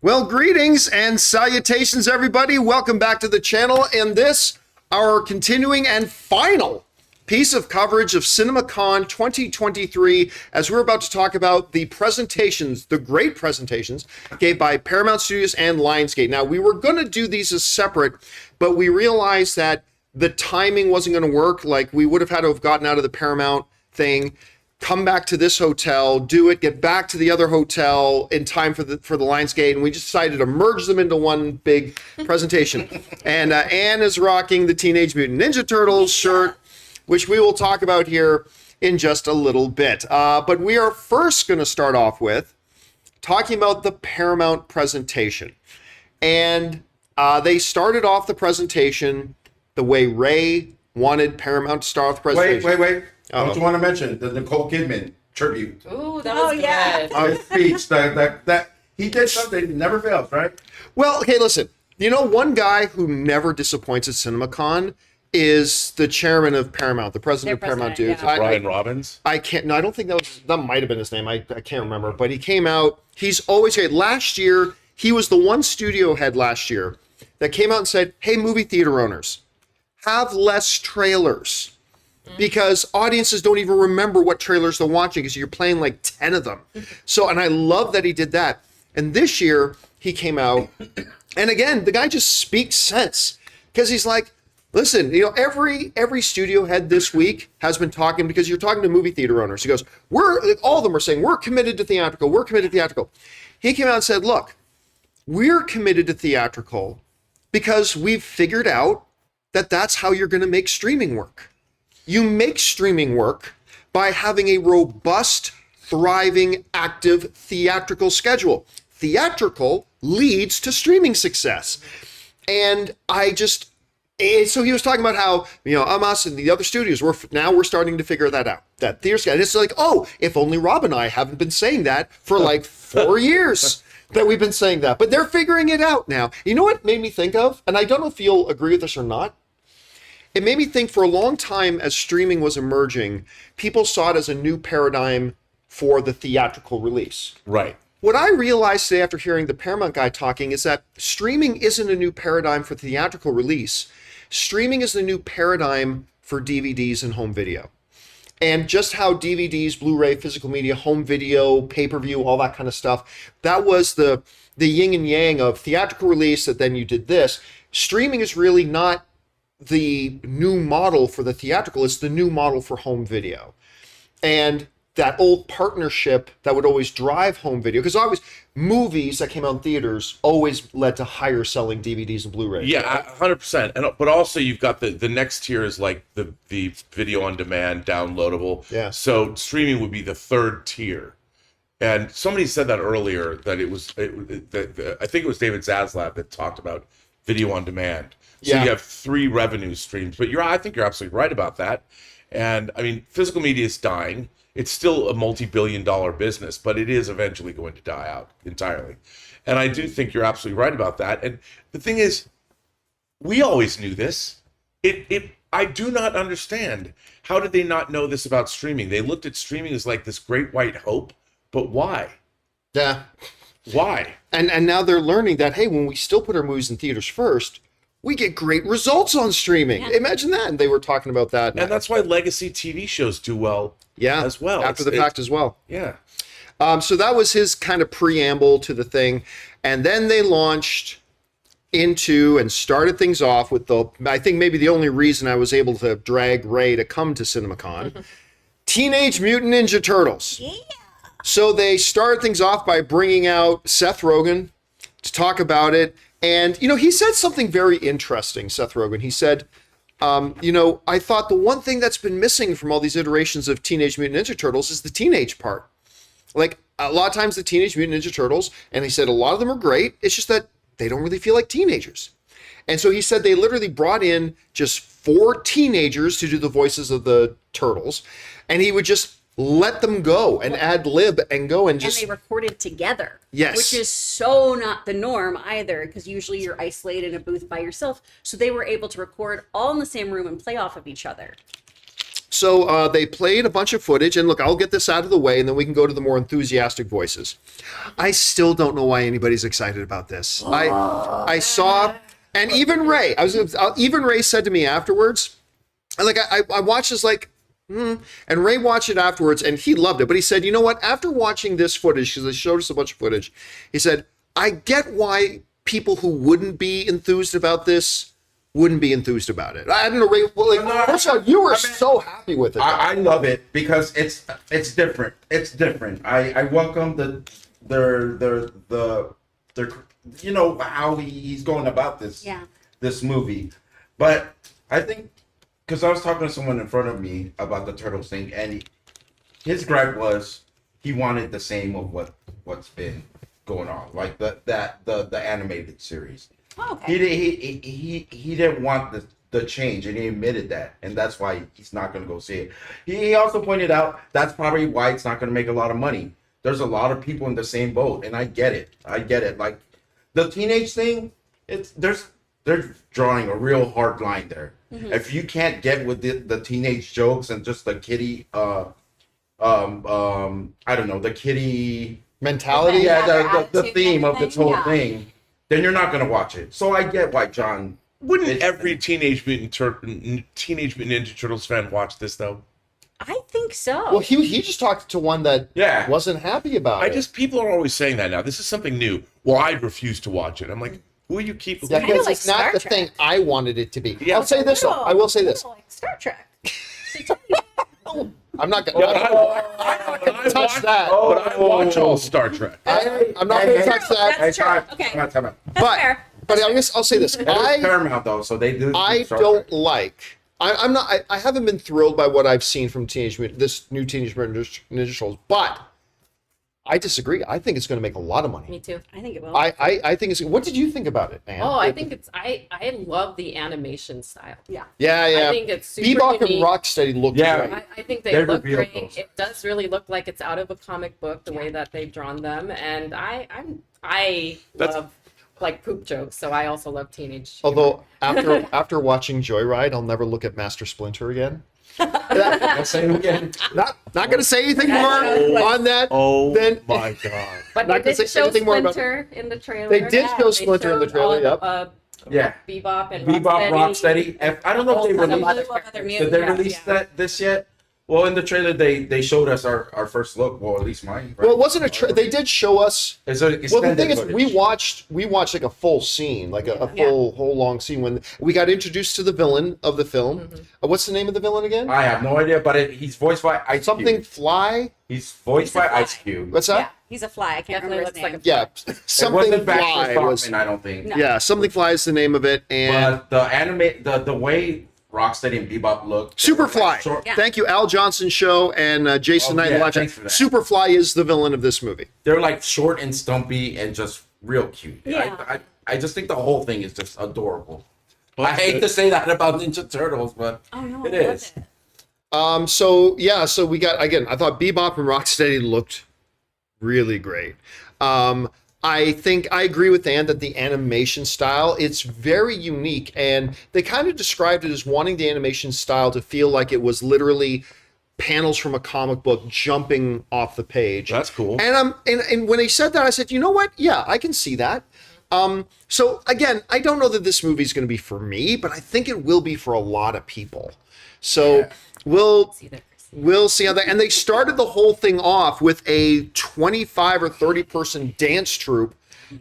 Well, greetings and salutations, everybody. Welcome back to the channel. And this, our continuing and final piece of coverage of Cinemacon 2023, as we're about to talk about the presentations, the great presentations, gave by Paramount Studios and Lionsgate. Now, we were going to do these as separate, but we realized that the timing wasn't going to work. Like, we would have had to have gotten out of the Paramount thing, come back to this hotel, do it, get back to the other hotel in time for the Lionsgate, and we just decided to merge them into one big presentation. And Anne is rocking the Teenage Mutant Ninja Turtles shirt, which we will talk about here in just a little bit. But we are first going to start off with talking about the Paramount presentation. And they started off the presentation the way Ray wanted Paramount to start off the presentation. Wait. Don't you want to mention the Nicole Kidman tribute? Ooh, that was good. Speech that he did something that never fails, right? Well, okay, listen. You know, one guy who never disappoints at CinemaCon is the chairman of Paramount, the president of Paramount Dudes. Yeah. Brian Robbins? I can't, no, I don't think that might have been his name. I can't remember. But he came out, he's always, last year, he was the one studio head last year that came out and said, hey, movie theater owners, have less trailers. Because audiences don't even remember what trailers they're watching because you're playing like 10 of them. So, and I love that he did that. And this year he came out, and again, the guy just speaks sense because he's like, listen, you know, every studio head this week has been talking, because you're talking to movie theater owners. He goes, all of them are saying, we're committed to theatrical. We're committed to theatrical. He came out and said, look, we're committed to theatrical because we've figured out that that's how you're going to make streaming work. You make streaming work by having a robust, thriving, active theatrical schedule. Theatrical leads to streaming success. And so he was talking about how, you know, us and the other studios, we're starting to figure that out. That theater schedule. And it's like, oh, if only Rob and I haven't been saying that for like 4 years that we've been saying that. But they're figuring it out now. You know what it made me think of? And I don't know if you'll agree with this or not. It made me think, for a long time as streaming was emerging, people saw it as a new paradigm for the theatrical release. Right. What I realized today after hearing the Paramount guy talking is that streaming isn't a new paradigm for theatrical release. Streaming is the new paradigm for DVDs and home video. And just how DVDs, Blu-ray, physical media, home video, pay-per-view, all that kind of stuff, that was the yin and yang of theatrical release, that then you did this. Streaming is really not the new model for the theatrical, it's the new model for home video. And that old partnership that would always drive home video, because always movies that came out in theaters always led to higher selling DVDs and Blu-rays. Yeah, 100%. But also you've got the next tier is like the video on demand, downloadable. Yeah. So streaming would be the third tier. And somebody said that earlier, that I think it was David Zaslav that talked about video on demand. So you have 3 revenue streams, but I think you're absolutely right about that. And I mean, physical media is dying. It's still a multi-billion-dollar business, but it is eventually going to die out entirely. And I do think you're absolutely right about that. And the thing is, we always knew this. I do not understand. How did they not know this about streaming? They looked at streaming as like this great white hope, but why? Yeah. Why? And now they're learning that, hey, when we still put our movies in theaters first, we get great results on streaming. Yeah. Imagine that. And they were talking about that. And that's why legacy TV shows do well as well. After the fact as well. Yeah. So that was his kind of preamble to the thing. And then they launched into and started things off with I think maybe the only reason I was able to drag Ray to come to CinemaCon, Teenage Mutant Ninja Turtles. Yeah. So they started things off by bringing out Seth Rogen to talk about it. And, you know, he said something very interesting, Seth Rogen. He said, you know, I thought the one thing that's been missing from all these iterations of Teenage Mutant Ninja Turtles is the teenage part. Like, a lot of times the Teenage Mutant Ninja Turtles, and he said a lot of them are great, it's just that they don't really feel like teenagers. And so he said they literally brought in just 4 teenagers to do the voices of the turtles, and he would just let them go and ad lib and go and just... And they recorded together. Yes. Which is so not the norm either, because usually you're isolated in a booth by yourself. So they were able to record all in the same room and play off of each other. So they played a bunch of footage, and look, I'll get this out of the way, and then we can go to the more enthusiastic voices. I still don't know why anybody's excited about this. I saw, and even Ray, even Ray said to me afterwards, like I watched this like, and Ray watched it afterwards, and he loved it. But he said, you know what? After watching this footage, because they showed us a bunch of footage, he said, I get why people who wouldn't be enthused about this wouldn't be enthused about it. I don't know, Ray. Well, like, first of all, you were so happy with it. I love it because it's different. It's different. I welcome their you know how he's going about this movie, but I think because I was talking to someone in front of me about the Turtles thing, and his gripe was he wanted the same of what's been going on, like the animated series. Oh, okay. He didn't want the change, and he admitted that, and that's why he's not going to go see it. He also pointed out that's probably why it's not going to make a lot of money. There's a lot of people in the same boat, and I get it. Like the teenage thing, they're drawing a real hard line there. Mm-hmm. If you can't get with the teenage jokes and just the kiddie, I don't know, the kiddie mentality. Yeah, the theme of this whole thing. Then you're not going to watch it. So I get why John... Wouldn't every Teenage Mutant Ninja Turtles fan watch this, though? I think so. Well, he just talked to one that wasn't happy about it. People are always saying that now. This is something new. Well, I refuse to watch it. I'm like, who are you keeping? Yeah, because like it's not Star the Trek. thing I wanted it to be. Yeah. I'll say this, though. I will say this. Like Star Trek. I'm not going to touch that. But I watch all Star Trek. I'm not going to touch that. That's true. Time Okay. out. But I guess I'll say this. Paramount though, so they do. I don't like. I'm not. I haven't been thrilled by what I've seen from this new Teenage Mutant Ninja Turtles, but I disagree. I think it's going to make a lot of money. Me too. I think it will. I think it's. What did you think about it, man? Oh, I think it's. I love the animation style. Yeah. Yeah. I think it's super Bebop unique. and Rocksteady look great. I think they look great. It does really look like it's out of a comic book the way that they've drawn them, and I love like poop jokes, so I also love teenage. Although after watching Joyride, I'll never look at Master Splinter again. Say it again. Not going to say anything more on that. Oh then, my god! But not they gonna say did show anything more about Splinter in the trailer. They did show Splinter in the trailer. Yep. Yeah. Bebop and Rocksteady. I don't know if they released. Did they release this yet? Well, in the trailer, they showed us our first look. Well, at least mine. Right? Well, it wasn't a. They did show us. Well, the thing is, we watched like a full scene, like a whole long scene when we got introduced to the villain of the film. Mm-hmm. What's the name of the villain again? I have no idea, but he's voiced by Ice Something Cube. Fly. He's voiced by Ice Cube. What's that? Yeah, he's a fly. I can't Definitely remember his looks name. like a Yeah, Something Fly was. I don't think. No. Yeah, Something Fly is the name of it, and But the way Rocksteady and Bebop look. Superfly. Short- Yeah. Thank you, Al Johnson Show and Jason Knight. yeah, Live Chat. thanks for that. Superfly is the villain of this movie. They're like short and stumpy and just real cute. Yeah. I just think the whole thing is just adorable. I hate to say that about Ninja Turtles, but Oh no, it I loved is. it. So we got, again, I thought Bebop and Rocksteady looked really great. I think I agree with Dan that the animation style, it's very unique, and they kind of described it as wanting the animation style to feel like it was literally panels from a comic book jumping off the page. That's cool. And and when they said that, I said, you know what? Yeah, I can see that. So again, I don't know that this movie is going to be for me, but I think it will be for a lot of people. So we'll see how that. And they started the whole thing off with a 25 or 30 person dance troupe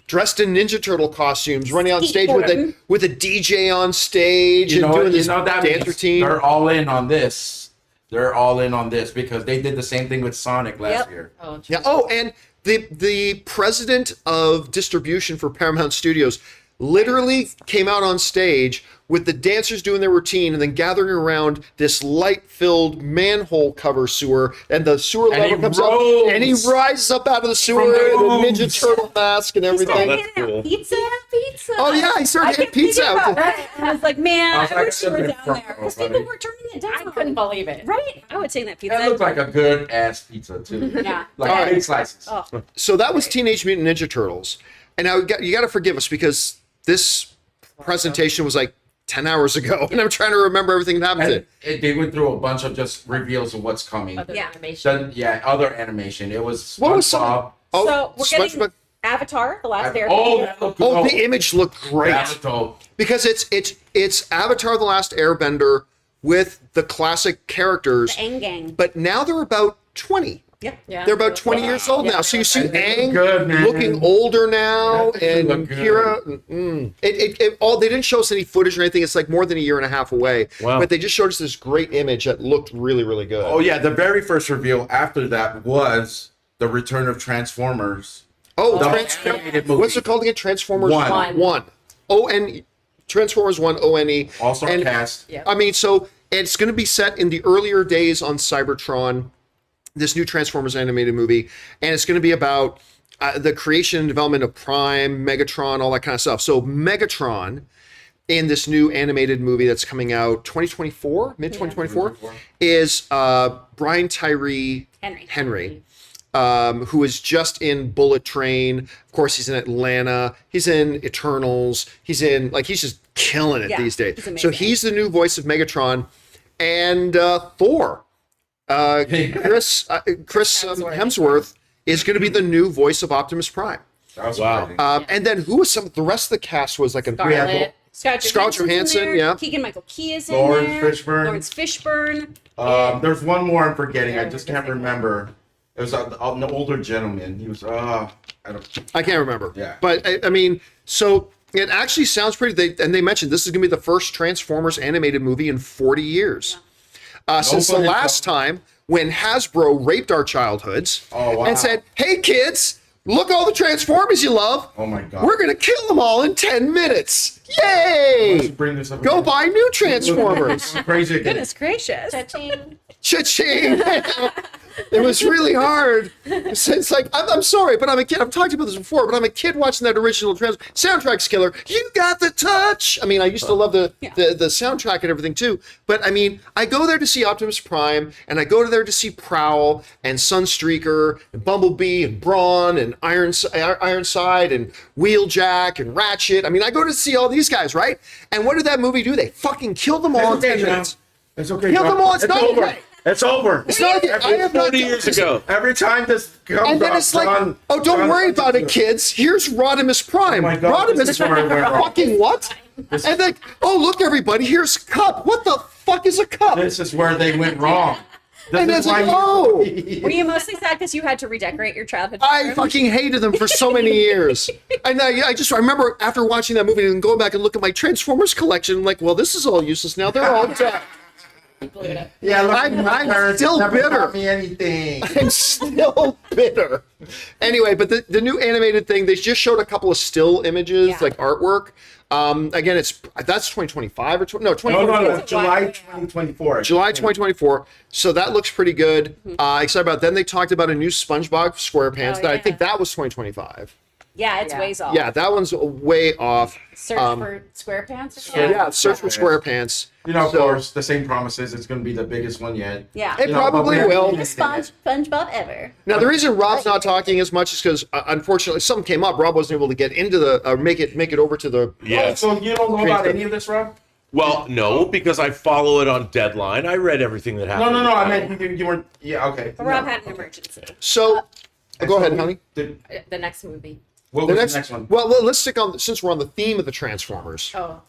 dressed in Ninja Turtle costumes, running on stage with a DJ on stage and doing this that dance means routine. They're all in on this. They're all in on this because they did the same thing with Sonic last year. Oh, Yeah. Oh, and the president of distribution for Paramount Studios literally came out on stage with the dancers doing their routine and then gathering around this light-filled manhole cover sewer, and the sewer level comes up, and he rises up out of the sewer in a Ninja Turtle mask and everything. that's cool. Pizza. Oh yeah, he started getting pizza out. I was like, man, I wish you were been down there because people were turning it down. I couldn't believe it. Right? I would take that pizza. That looked like a good ass pizza too. Yeah. Like big slices. Oh. So that was Teenage Mutant Ninja Turtles, and now you got to forgive us because this presentation was like 10 hours ago, and I'm trying to remember everything that happened. They went through a bunch of just reveals of what's coming. Other Yeah. animation. Other animation. It was What was some- SpongeBob. Oh, So we're getting SpongeBob- Avatar, The Last Airbender. Oh, that looked Oh, good. the image looked great Avatar. because it's Avatar: The Last Airbender with the classic characters, The Aang Gang. but now they're about 20. Yeah. Yeah. They're about 20 years old Yeah, now. So you see they look Aang good, man. looking older now, Yeah, they and look good. Kira. They didn't show us any footage or anything. It's like more than a year and a half away. Wow. But they just showed us this great image that looked really, really good. Oh yeah, the very first reveal after that was the return of Transformers. Oh, The animated movie. what's it called again? Transformers One. 1. O-N-E. Transformers 1 O-N-E. All-star And, cast. Yeah. I mean, so it's going to be set in the earlier days on Cybertron, this new Transformers animated movie, and it's going to be about the creation and development of Prime, Megatron, all that kind of stuff. So Megatron in this new animated movie that's coming out 2024, mid 2024, is Brian Tyree Henry. Who is just in Bullet Train. Of course, he's in Atlanta. He's in Eternals. He's just killing it Yeah, these days. he's So amazing. he's the new voice of Megatron. And Thor. Chris Hemsworth is going to be the new voice of Optimus Prime. That was Wow. surprising. And then who was the rest of the cast was like a Scarlet. Scarlett Johansson, in there. yeah. Keegan-Michael Key is in Lawrence there. Fishburne. Lawrence Fishburne. There's one more I'm forgetting. Yeah, I just we're can't missing remember. It was an older gentleman. He was I don't. I can't remember. Yeah. But I mean, so it actually sounds pretty. They mentioned this is going to be the first Transformers animated movie in 40 years. Since the footage, last though. time when Hasbro raped our childhoods Oh, wow. and said, "Hey kids, look all the Transformers you love. Oh my god. We're going to kill them all in 10 minutes. Let's Yay! bring this up. Go again. buy new Transformers." Crazy again. Goodness gracious. Cha-ching. Cha-ching! It was really hard. It's like, I'm sorry, but I'm a kid. I've talked about this before, but I'm a kid watching that original soundtrack's killer. You got the touch. I mean, I used to love the soundtrack and everything too. But I mean, I go there to see Optimus Prime, and I go there to see Prowl and Sunstreaker and Bumblebee and Brawn and Ironside and Wheeljack and Ratchet. I mean, I go to see all these guys, right? And what did that movie do? They fucking killed them all in 10 minutes. It's okay. Kill John. them all. It's not over. okay. It's over. It's not okay. I have not 40 years ago. Every time this comes And then up, it's like, John- oh, don't John- worry about it, kids. Here's Rodimus Prime. Oh my God, this Rodimus is where I went wrong. fucking what? And then, oh, look, everybody, here's Cup. What the fuck is a cup? This is where they went wrong. This And is it's like, why oh. Were you mostly sad because you had to redecorate your childhood? I room? fucking hated them for so many years. And I remember after watching that movie and going back and looking at my Transformers collection, I'm like, well, this is all useless now. They're all dead. Yeah, look, I'm my parents still never bitter. bought me anything. I'm still bitter. Anyway, but the new animated thing, they just showed a couple of still images, Yeah. like artwork. Again, that's 2025 or 2024. No, July 2024. July 2024. So that looks pretty good. Excited about. Then they talked about a new SpongeBob SquarePants. Oh, That I yeah. think that was 2025. Yeah, it's Yeah. ways off. Yeah, that one's way off. Search for SquarePants or So, something? yeah, search for SquarePants. You know, of So- course, the same promises. It's going to be the biggest one yet. Yeah. It You know, but probably we haven't will. seen anything yet. SpongeBob ever. Now the reason Rob's not talking as much is because unfortunately something came up. Rob wasn't able to get into the make it over to the. Yeah. So you don't know about any of this, Rob? Well, no, because I follow it on deadline. I read everything that happened. No. I meant you weren't. Yeah, okay. But Rob had an emergency. So, go ahead, honey. The next movie. What was the next one? Well, let's stick on since we're on the theme of the Transformers. Oh.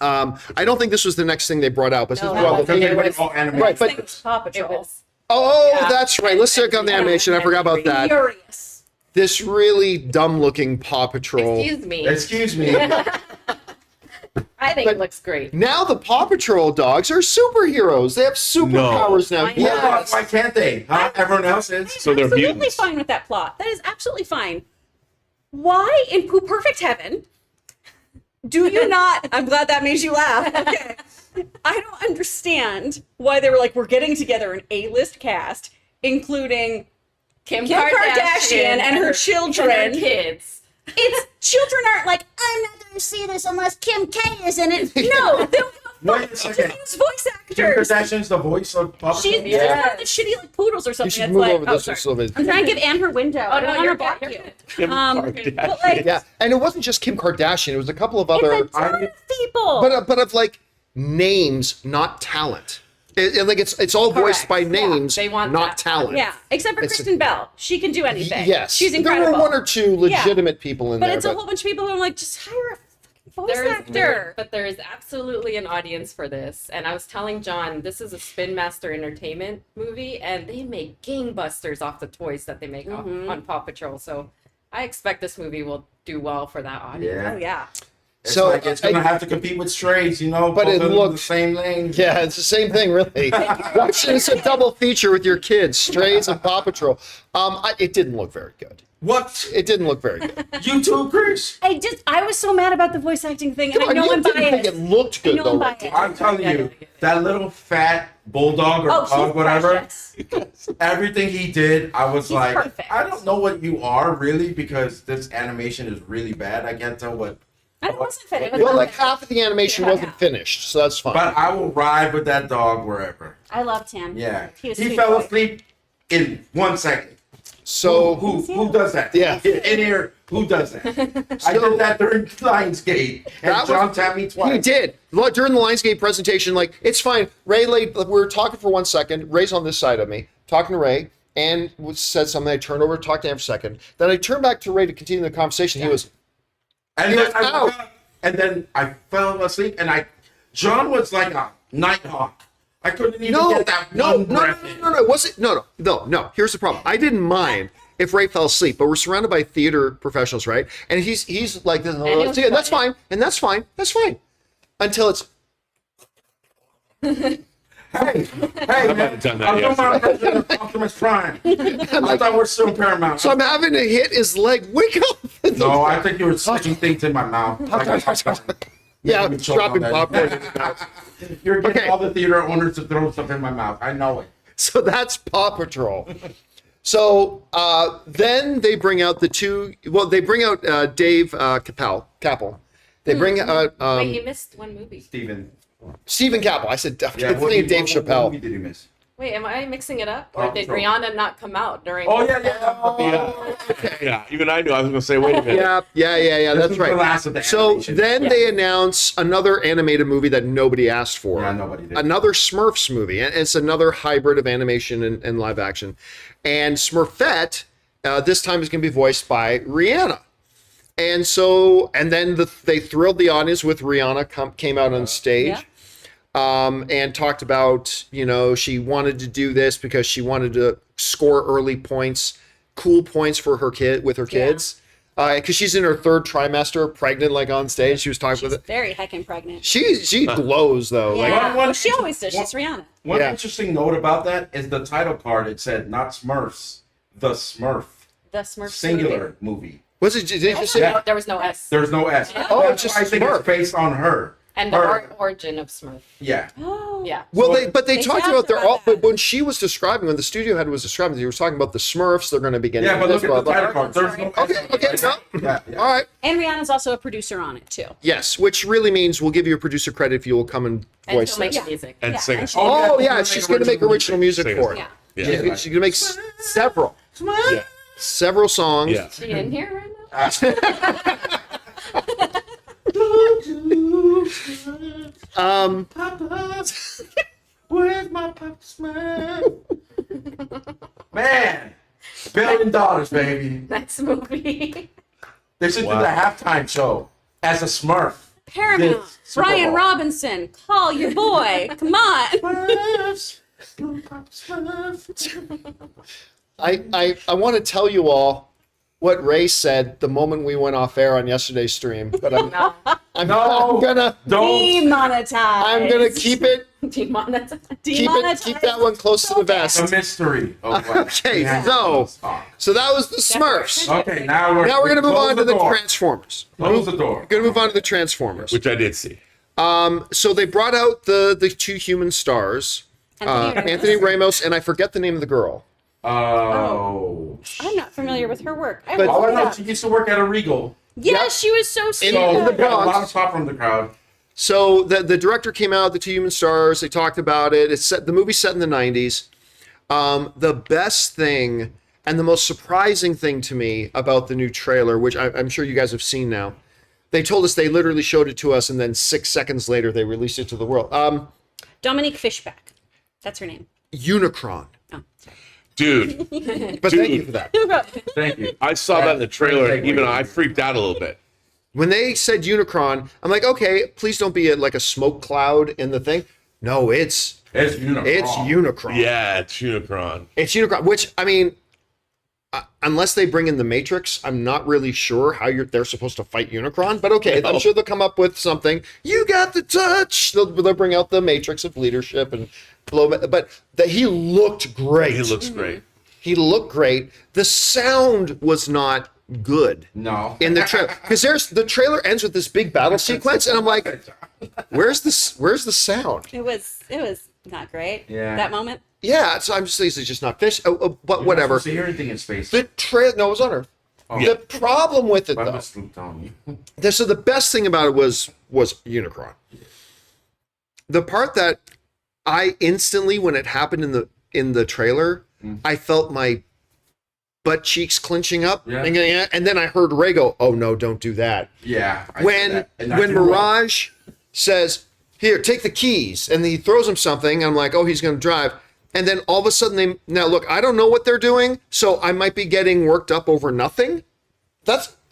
I don't think this was the next thing they brought out, but since No, we're on the that theme, was- all animated. Right, but- Next thing was Paw It Patrol. was. oh, Yeah. that's right. Let's stick on the animation. I forgot about that. Furious. This really dumb-looking Paw Patrol. Excuse me. Excuse me. I think But- it looks great. Now the Paw Patrol dogs are superheroes. They have superpowers now. I know. Yes. Why can't they? Huh? Everyone else is. So they're Absolutely mutants. fine with that plot. That is absolutely fine. Why in Pooh Perfect Heaven do you not? I'm glad that made you laugh. Okay. I don't understand why they were like, we're getting together an A-list cast, including Kim Kardashian and her children. and her kids. It's children aren't like, I'm not going to see this unless Kim K is in it. No, they don't give a Wait a To second. use voice Kim actors. Kardashian's the voice of Paw She's Patrol? one of the shitty like poodles or You something. should That's move like, over this one, sorry. Sylvia. I'm trying to give Anne her window. Oh, I no, don't want you're her block good, you. you're good. Kim But Kardashian. like, Yeah, and it wasn't just Kim Kardashian. It was a couple of other, it's a ton of people. but of like names, not talent. Like it's all voiced by Correct. Yeah, names, they want not that. talent. yeah, except for It's- Kristen Bell. She can do anything. Yes, She's incredible. There were one or two legitimate people in but there, it's a whole bunch of people who are like, just hire a fucking voice There is, actor. but there is absolutely an audience for this. And I was telling John, this is a Spin Master Entertainment movie, and they make gangbusters off the toys that they make on Paw Patrol. So I expect this movie will do well for that audience. Yeah. Oh yeah. It's So, like it's gonna have to compete with Strays, you know. But both it of them looked- the same lane. Yeah, it's the same thing, really. Watch it as a double feature with your kids, Strays and Paw Patrol. It didn't look very good. What? It didn't look very good. You too, Chris? I was so mad about the voice acting thing, and I Come on, know you I'm didn't think biased. it looked good, I know though, I'm right? biased. I'm telling you, that little fat bulldog or Oh, dog, she's whatever. precious. Everything he did, I was He's like, perfect. I don't know what you are really because this animation is really bad. I can't tell what. And it wasn't fit. It was Well, not like fit. half of the animation Yeah. wasn't finished, so that's fine. But I will ride with that dog wherever. I loved him. Yeah, He was he sweet fell boy. asleep in 1 second. So Who does that? Yeah. In here, who does that? I did that during Lionsgate, and That was- John tapped me twice. he did. Look, during the Lionsgate presentation, like, it's fine. Ray laid, we were talking for 1 second. Ray's on this side of me, talking to Ray, and said something. I turned over, talked to him for a second. Then I turned back to Ray to continue the conversation. He was, And He then was I out. woke up, and then I fell asleep, and John was like a nighthawk. I couldn't even no, get that no, one no, breath no, in. no, no, was it? No. Here's the problem. I didn't mind if Ray fell asleep, but we're surrounded by theater professionals, right? And he's like, this, he was yeah, that's quiet. fine, and that's fine, until it's. Hey, I might have done that I'm doing my yesterday. version of Optimus Prime. I thought we're still Paramount. So I'm having to hit his leg. Wake up! No, I think you were sticking things in my mouth. Yeah, Making me choke dropping on that. popcorn in his mouth. You're getting Okay. all the theater owners to throw stuff in my mouth. I know it. So that's Paw Patrol. So then they bring out the two. Well, they bring out Dave Capel. They bring out Wait, you missed one movie. Steven. Stephen Capel. I said definitely what Dave what Chappelle. movie did you miss? Wait, am I mixing it up? Or Paw did Patrol. Rihanna not come out during? Oh, yeah. Yeah, even I knew. I was going to say, wait a minute. Yeah. This That's was the right. last of the So animation. then they announce another animated movie that nobody asked for. Yeah, nobody did. Another Smurfs movie, and it's another hybrid of animation and live action. And Smurfette this time is going to be voiced by Rihanna. And so, and then they thrilled the audience with Rihanna came out on stage. And talked about, she wanted to do this because she wanted to score early points, cool points for her kids. Because she's in her third trimester, pregnant, like on stage. She was talking with it. Very heckin' pregnant. She glows though. Yeah. Like, One- Well, she always does. She's Rihanna. One Yeah. interesting note about that is the title card. It said not Smurfs, the Smurf, The Smurfs singular movie. was it? Did it just say? Yeah. There was no S. There's no S. Oh, That's it's just why I think Smurf. it's based on her. And the Her. origin of Smurf. Yeah. Oh. Yeah. Well, So- but they They talked talked about their all. about that. But when she was describing, when the studio head was describing, he was talking about the Smurfs. They're going to be getting. Yeah, but this, look at the blah, blah. title card. There's no S. Okay, on it, right? no. Yeah. All right. And Rihanna's also a producer on it too. Yes, which really means we'll give you a producer credit if you will come and And voice she'll make this. the music. And Yeah, sing and it. she- Oh yeah, yeah, she's going to make original music Sing for it. it. Yeah. Yeah. Yeah. She's going to make several Yeah. several songs. Yeah. She in here right now? Where's my Papa Smurf? Man, $1 billion, baby. Next movie. They should Wow. do the halftime show as a Smurf. Paramount. This Super Brian Bowl. Robinson. Call your boy. Come on. Smurfs. Papa Smurf. I want to tell you all what Ray said the moment we went off air on yesterday's stream, but I'm No. I'm No. gonna Don't. Demonetized. I'm gonna keep it Demonetized. keep that one close to the The vest. mystery. Of what Okay, happened. so so that was the Smurfs. Okay, now we're Now we're gonna move close on to the door. Transformers. Close the door. We're gonna move on to the Transformers. Which I did see. So they brought out the two human stars, Anthony Ramos, and I forget the name of the girl. Oh. I'm not familiar with her work. I But- will All I look it know, up. she used to work at a Regal. Yeah, Yep. she was so sweet. In the So, got a lot Bronx. of pop from the crowd. So the director came out, the Two Human Stars. They talked about it. It's set. The movie's set in the 90s. The best thing and the most surprising thing to me about the new trailer, which I'm sure you guys have seen now, they told us they literally showed it to us, and then 6 seconds later they released it to the world. Dominique Fishback. That's her name. Unicron. Oh, sorry. Dude, But thank you for that. Thank you. I saw that in the trailer. Great Even segue. I freaked out a little bit. When they said Unicron, I'm like, okay, please don't be like a smoke cloud in the thing. No, it's Unicron. Yeah, it's Unicron. It's Unicron, which, I mean, unless they bring in the Matrix, I'm not really sure how they're supposed to fight Unicron. But okay, No. I'm sure they'll come up with something. You got the touch. They'll bring out the Matrix of leadership and blow. But he looked great. He looks great. He looked great. The sound was not good. No. In the trailer, because the trailer ends with this big battle sequence, and I'm like, where's the sound? It was not great. Yeah. That moment. Yeah, so I'm just saying it's just not fish. But whatever. See hear in space. The trailer, no, it was on Earth. The problem with it, I'm though, just telling you. so the best thing about it was Unicron. The part that I instantly, when it happened in the trailer, I felt my butt cheeks clenching up, Yeah. and then I heard Ray go, "Oh no, don't do that." Yeah. I see When that. And that's when your role. Mirage says, "Here, take the keys," and he throws him something, I'm like, "Oh, he's going to drive." And then all of a sudden now look, I don't know what they're doing, so I might be getting worked up over nothing.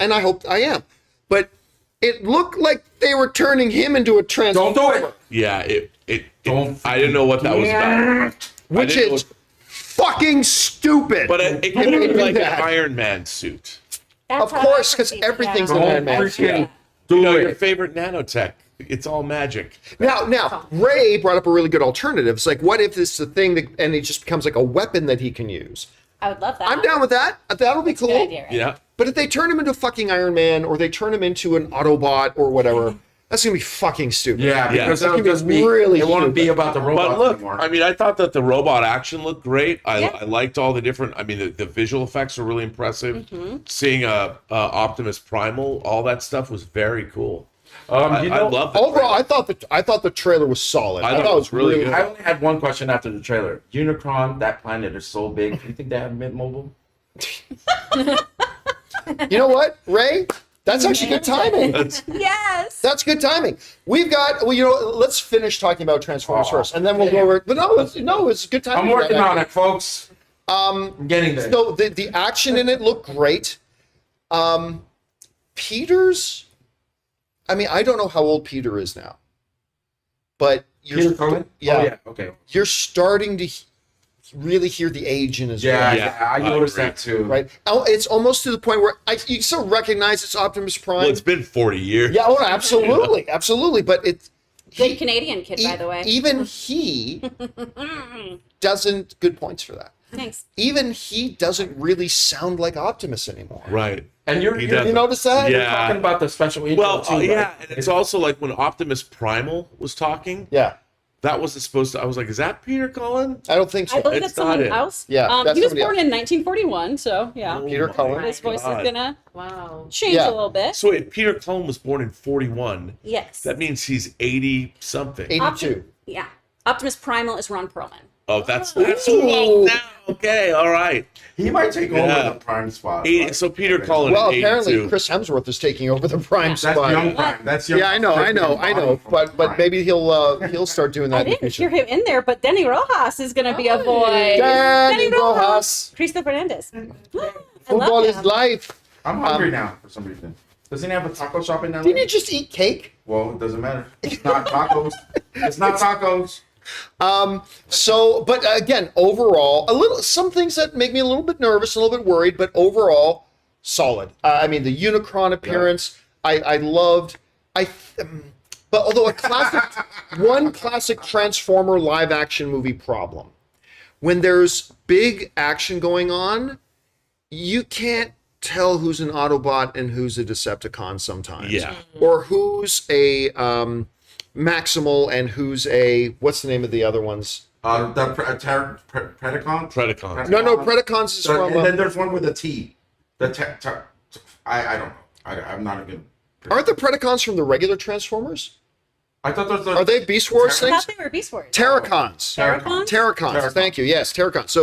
And I hope I am. But it looked like they were turning him into a transformer. Don't do it. Yeah, Don't I didn't know what that was about. Which I didn't is fucking stupid. But it They could do look like that. an Iron Man suit. Of course, because everything's an Don't Iron Man. freaking You do know, your it. favorite nanotech. It's all magic. Now, Ray brought up a really good alternative. It's like, what if this is a thing and it just becomes like a weapon that he can use? I would love that. I'm down with that. That'll be cool. Good idea, right? Yeah. But if they turn him into fucking Iron Man or they turn him into an Autobot or whatever, that's gonna be fucking stupid. Yeah, because That's it'll gonna be just be really it won't be stupid. about the robots But look, anymore. I mean, I thought that the robot action looked great. I Yeah. liked all the different. I mean, the visual effects were really impressive. Seeing Optimus Primal, all that stuff was very cool. I love it. Overall, I thought the trailer was solid. I thought it was really good. I only had one question after the trailer. Unicron, that planet is so big. Do you think they have Mint Mobile? You know what, Ray? That's actually good timing. Yes. That's good timing. We've got, let's finish talking about Transformers Oh, first, and then we'll go over. But it's good timing. I'm working on it, folks. I'm getting there. So the action in it looked great. Peter's, I mean, I don't know how old Peter is now, but Peter Cullen? Yeah, Oh, yeah. Okay. you're starting to really hear the age in his Yeah, voice. yeah, I noticed that too. Right. It's almost to the point where you still recognize it's Optimus Prime. Well, it's been 40 years. Yeah, absolutely, absolutely. But it's Good Canadian kid, by the way. even he doesn't. Good points for that. Thanks. Even he doesn't really sound like Optimus anymore. Right. And He You doesn't. notice that? Yeah. You're talking about the special intro Well, too, yeah, right? and it's also like when Optimus Primal was talking, Yeah. that wasn't supposed to. I was like, is that Peter Cullen? I don't think so. I believe It's that's someone not it. else. Yeah, that's he was somebody born in 1941, so yeah. Peter my Cullen. His voice is God. gonna Wow. change Yeah. a little bit. So if Peter Cullen was born in 41, Yes. that means he's 80 something. 82. Yeah. Optimus Primal is Ron Perlman. Oh, that's who now. Okay, all right. He might take Yeah. over the prime spot. 80, right? so Peter Cullen Well, at 82. apparently Chris Hemsworth is taking over the Prime That's spot. young prime. That's young. Yeah, I know. But maybe he'll start doing that. I in the didn't future. hear him in there, but Denny Rojas is gonna be a voice. Danny Rojas. Cristo Fernandez. I Football love is him. life. I'm hungry now for some reason. Doesn't he have a taco shop in that? Didn't you just eat cake? Well, it doesn't matter. It's not tacos. It's not tacos. So, but again, overall, some things that make me a little bit nervous, a little bit worried, but overall, solid. I mean, the Unicron appearance, I loved. But although one classic Transformer live action movie problem, when there's big action going on, you can't tell who's an Autobot and who's a Decepticon sometimes. Yeah. Or who's a Maximal and who's a, what's the name of the other ones? Predacon. Predacon. No, Predacons is from. And then there's one with a T. I don't know. I'm not a good. Aren't the Predacons from the regular Transformers? I thought those Are they Beast Wars I things? thought they were Beast Wars. Terracons. Terracons? Terracons. Thank you. Yes, Terracons.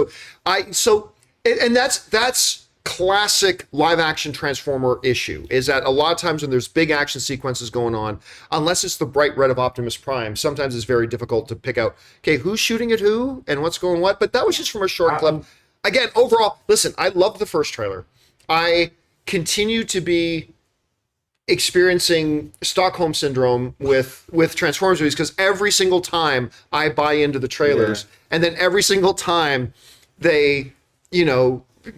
And that's classic live action Transformer issue, is that a lot of times when there's big action sequences going on, unless it's the bright red of Optimus Prime, sometimes it's very difficult to pick out, okay, who's shooting at who and what's going what. But that was just from a short clip. Again, overall, listen, I loved the first trailer. I continue to be experiencing Stockholm syndrome with Transformers movies, because every single time I buy into the trailers, and then every single time they,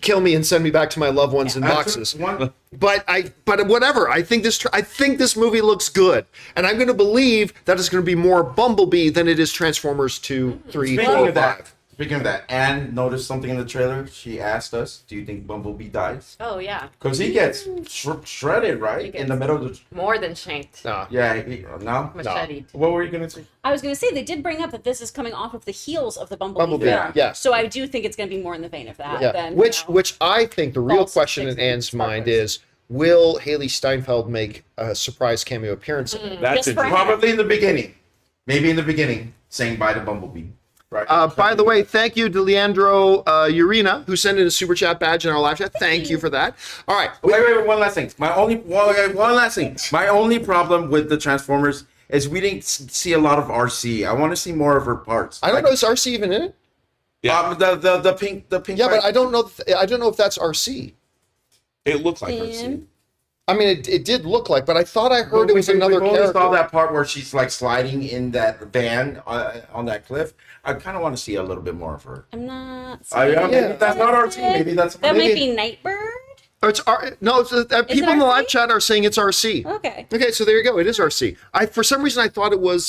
kill me and send me back to my loved ones in boxes. But whatever. I think this movie looks good, and I'm going to believe that it's going to be more Bumblebee than it is Transformers 2, 3, 4, 5. Speaking of that, Anne noticed something in the trailer. She asked us, "Do you think Bumblebee dies?" Oh yeah, Because he gets shredded, right, in the middle of the. more than shanked. Yeah, no. Macheted. What were you gonna say? I was going to say, they did bring up that this is coming off of the heels of the Bumblebee film. Yes. So I do think it's going to be more in the vein of that. Yeah. Than, Which I think the real false question in six Anne's mind sparklers. is, will Haley Steinfeld make a surprise cameo appearance in it? That's Just for interesting. Probably in the beginning. Maybe in the beginning, saying bye to Bumblebee. Right. By the way, thank you to Leandro Urina, who sent in a super chat badge in our live chat. Thank you for that. All right. Wait, one last thing. One last thing. My only problem with the Transformers is we didn't see a lot of RC. I want to see more of her parts. I don't know, is RC even in it? Yeah. The pink. Yeah, but I don't know. I don't know if that's RC. It looks like RC. I mean, it did look like, but I thought I heard it was another we only character. saw that part where she's like sliding in that van on that cliff. I kind of want to see a little bit more of her. I'm not. Maybe that's not RC. Maybe that's That might maybe- be Nightbird. Oh, people in the live RC? chat are saying it's RC. Okay. Okay, so there you go. It is RC. For some reason I thought it was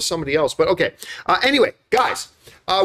somebody else, but okay. Anyway, guys,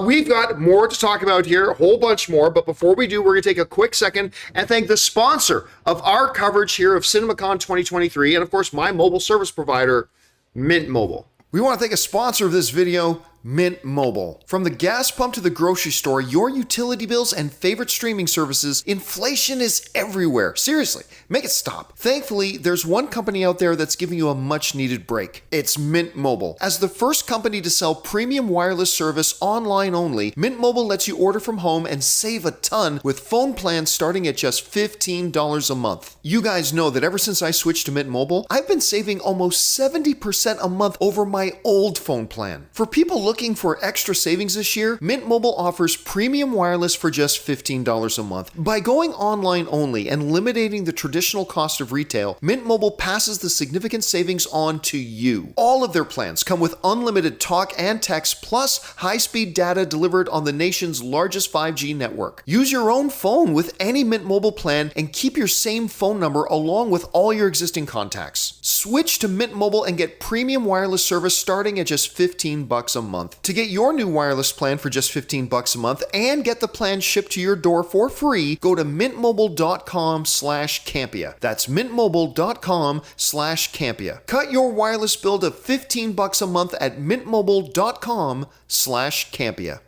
we've got more to talk about here, a whole bunch more. But before we do, we're going to take a quick second and thank the sponsor of our coverage here of Cinemacon 2023, and of course, my mobile service provider, Mint Mobile. We want to thank a sponsor of this video, Mint Mobile. From the gas pump to the grocery store, your utility bills and favorite streaming services, inflation is everywhere. Seriously, make it stop. Thankfully, there's one company out there that's giving you a much needed break. It's Mint Mobile. As the first company to sell premium wireless service online only, Mint Mobile lets you order from home and save a ton with phone plans starting at just $15 a month. You guys know that ever since I switched to Mint Mobile, I've been saving almost 70% a month over my old phone plan. For people looking for extra savings this year, Mint Mobile offers premium wireless for just $15 a month. By going online only and eliminating the traditional cost of retail, Mint Mobile passes the significant savings on to you. All of their plans come with unlimited talk and text plus high-speed data delivered on the nation's largest 5G network. Use your own phone with any Mint Mobile plan and keep your same phone number along with all your existing contacts. Switch to Mint Mobile and get premium wireless service starting at just $15 a month. To get your new wireless plan for just $15 a month and get the plan shipped to your door for free, go to mintmobile.com/Campea. That's mintmobile.com/Campea. Cut your wireless bill to $15 a month at mintmobile.com/Campea.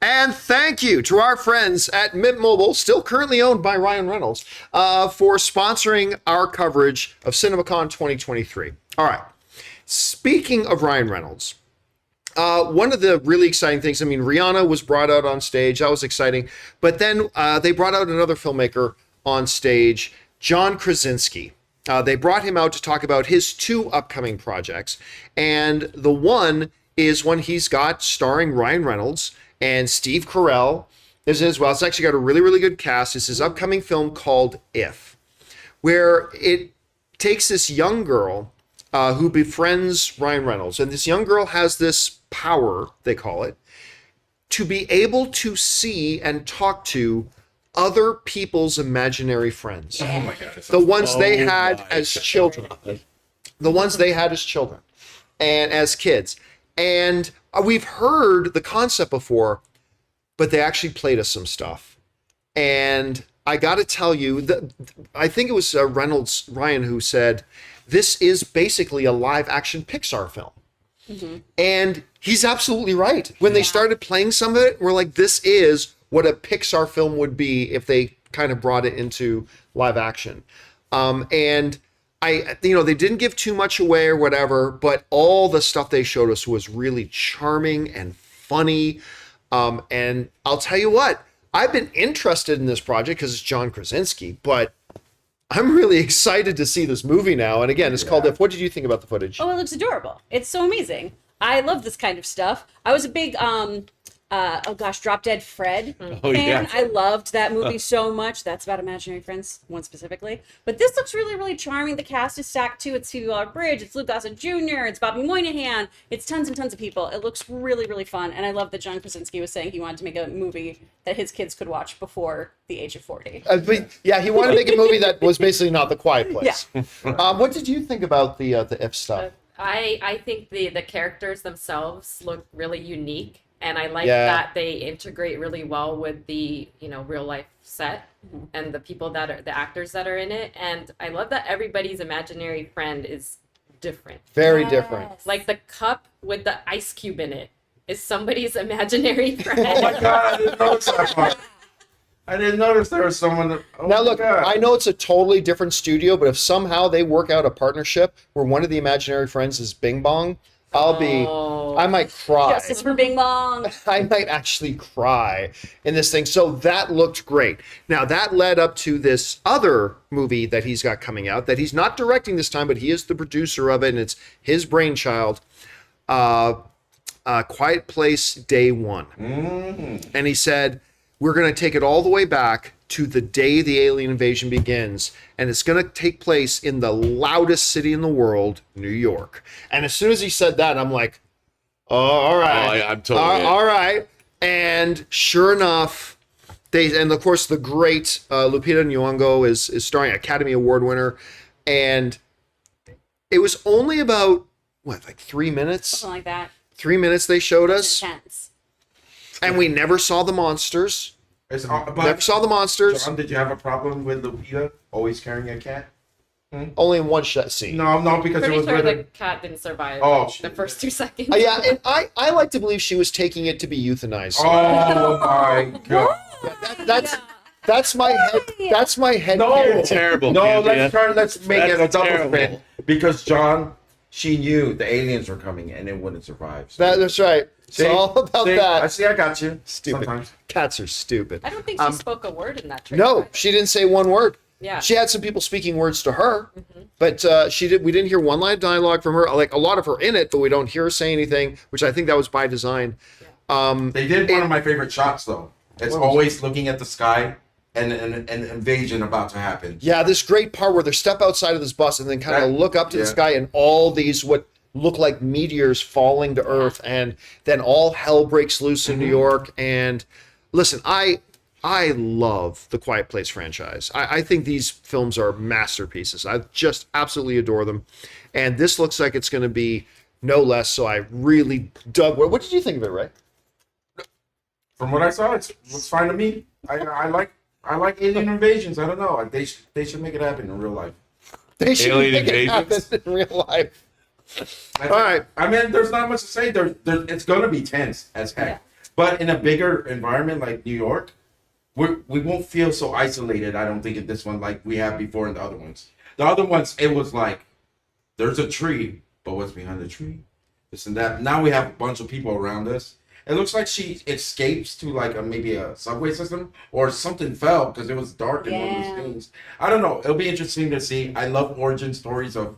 And thank you to our friends at Mint Mobile, still currently owned by Ryan Reynolds, for sponsoring our coverage of CinemaCon 2023. All right. Speaking of Ryan Reynolds, one of the really exciting things, I mean, Rihanna was brought out on stage. That was exciting. But then they brought out another filmmaker on stage, John Krasinski. They brought him out to talk about his two upcoming projects. And the one is one he's got starring Ryan Reynolds and Steve Carell is as well. It's actually got a really, really good cast. It's his upcoming film called If, where it takes this young girl who befriends Ryan Reynolds. And this young girl has this power, they call it, to be able to see and talk to other people's imaginary friends. Oh my god. The ones they had as children. The ones they had as children and as kids. And we've heard the concept before, but they actually played us some stuff. And I got to tell you, I think it was Ryan who said, this is basically a live action Pixar film. Mm-hmm. And he's absolutely right. When they started playing some of it, we're like, this is what a Pixar film would be if they kind of brought it into live action. And they didn't give too much away or whatever, but all the stuff they showed us was really charming and funny. And I'll tell you what, I've been interested in this project because it's John Krasinski, but I'm really excited to see this movie now. And again, it's called If. What did you think about the footage? Oh, it looks adorable. It's so amazing. I love this kind of stuff. I was a big Drop Dead Fred Oh, fan. yeah. I loved that movie so much. That's about imaginary friends, one specifically. But this looks really, really charming. The cast is stacked too. It's Phoebe Waller-Bridge, it's Luke Gossett Jr., it's Bobby Moynihan, it's tons and tons of people. It looks really, really fun. And I love that John Krasinski was saying he wanted to make a movie that his kids could watch before the age of 40. But, yeah, he wanted to make a movie that was basically not The Quiet Place. Yeah. What did you think about the If stuff? I think the characters themselves look really unique, and I like Yeah. that they integrate really well with the real life set and the people that are the actors that are in it. And I love that everybody's imaginary friend is different. Very different. Like the cup with the ice cube in it is somebody's imaginary friend. Oh my god, I didn't notice that part. I didn't notice there was someone that. Oh Now, my look, God. I know it's a totally different studio, but if somehow they work out a partnership where one of the imaginary friends is Bing Bong, I might cry. Justice for Bing Bong. I might actually cry in this thing. So that looked great. Now, that led up to this other movie that he's got coming out that he's not directing this time, but he is the producer of it, and it's his brainchild. Quiet Place Day One. And he said, we're going to take it all the way back to the day the alien invasion begins, and it's going to take place in the loudest city in the world, New York. And as soon as he said that, I'm like, oh, all right. I'm totally in. all right. And sure enough, and of course the great Lupita Nyong'o is starring, Academy Award winner, and it was only about, 3 minutes? Something like that. 3 minutes they showed us, Intense. and we never saw the monsters. But, Never saw the monsters. John, did you have a problem with Lupita always carrying a cat? Only in one shot scene. No, because it Pretty was sure really. the cat didn't survive Oh, the first 2 seconds. Yeah, and I like to believe she was taking it to be euthanized. Oh my god! That's my head. That's my head. No, Terrible. No, Campea. let's make it a That's double terrible. spin because John, she knew the aliens were coming and it wouldn't survive. So. That's right. It's all about that. I got you. Stupid. Sometimes. Cats are stupid. I don't think she spoke a word in that trailer. No, she didn't say one word. Yeah. She had some people speaking words to her, but we didn't hear one line of dialogue from her. Like a lot of her in it, but we don't hear her say anything, which I think that was by design. They did one of my favorite shots though. It's always looking at the sky and an invasion about to happen. Yeah, this great part where they step outside of this bus and then kind of look up to the sky and all these what look like meteors falling to Earth, and then all hell breaks loose in New York. And listen, I love the Quiet Place franchise. I think these films are masterpieces. I just absolutely adore them. And this looks like it's going to be no less, so I really dug. What did you think of it, Ray? From what I saw, it looks fine to me. I like alien invasions. I don't know. They should make it happen in real life. They should Alien make it happen invasions? in real life. All right. I mean, there's not much to say. It's going to be tense as heck. Yeah. But in a bigger environment like New York, we won't feel so isolated, I don't think, in this one like we have before in the other ones. The other ones, it was like, there's a tree, but what's behind the tree? This and that. Now we have a bunch of people around us. It looks like she escapes to like maybe a subway system or something fell because it was dark in one of those things. I don't know. It'll be interesting to see. I love origin stories of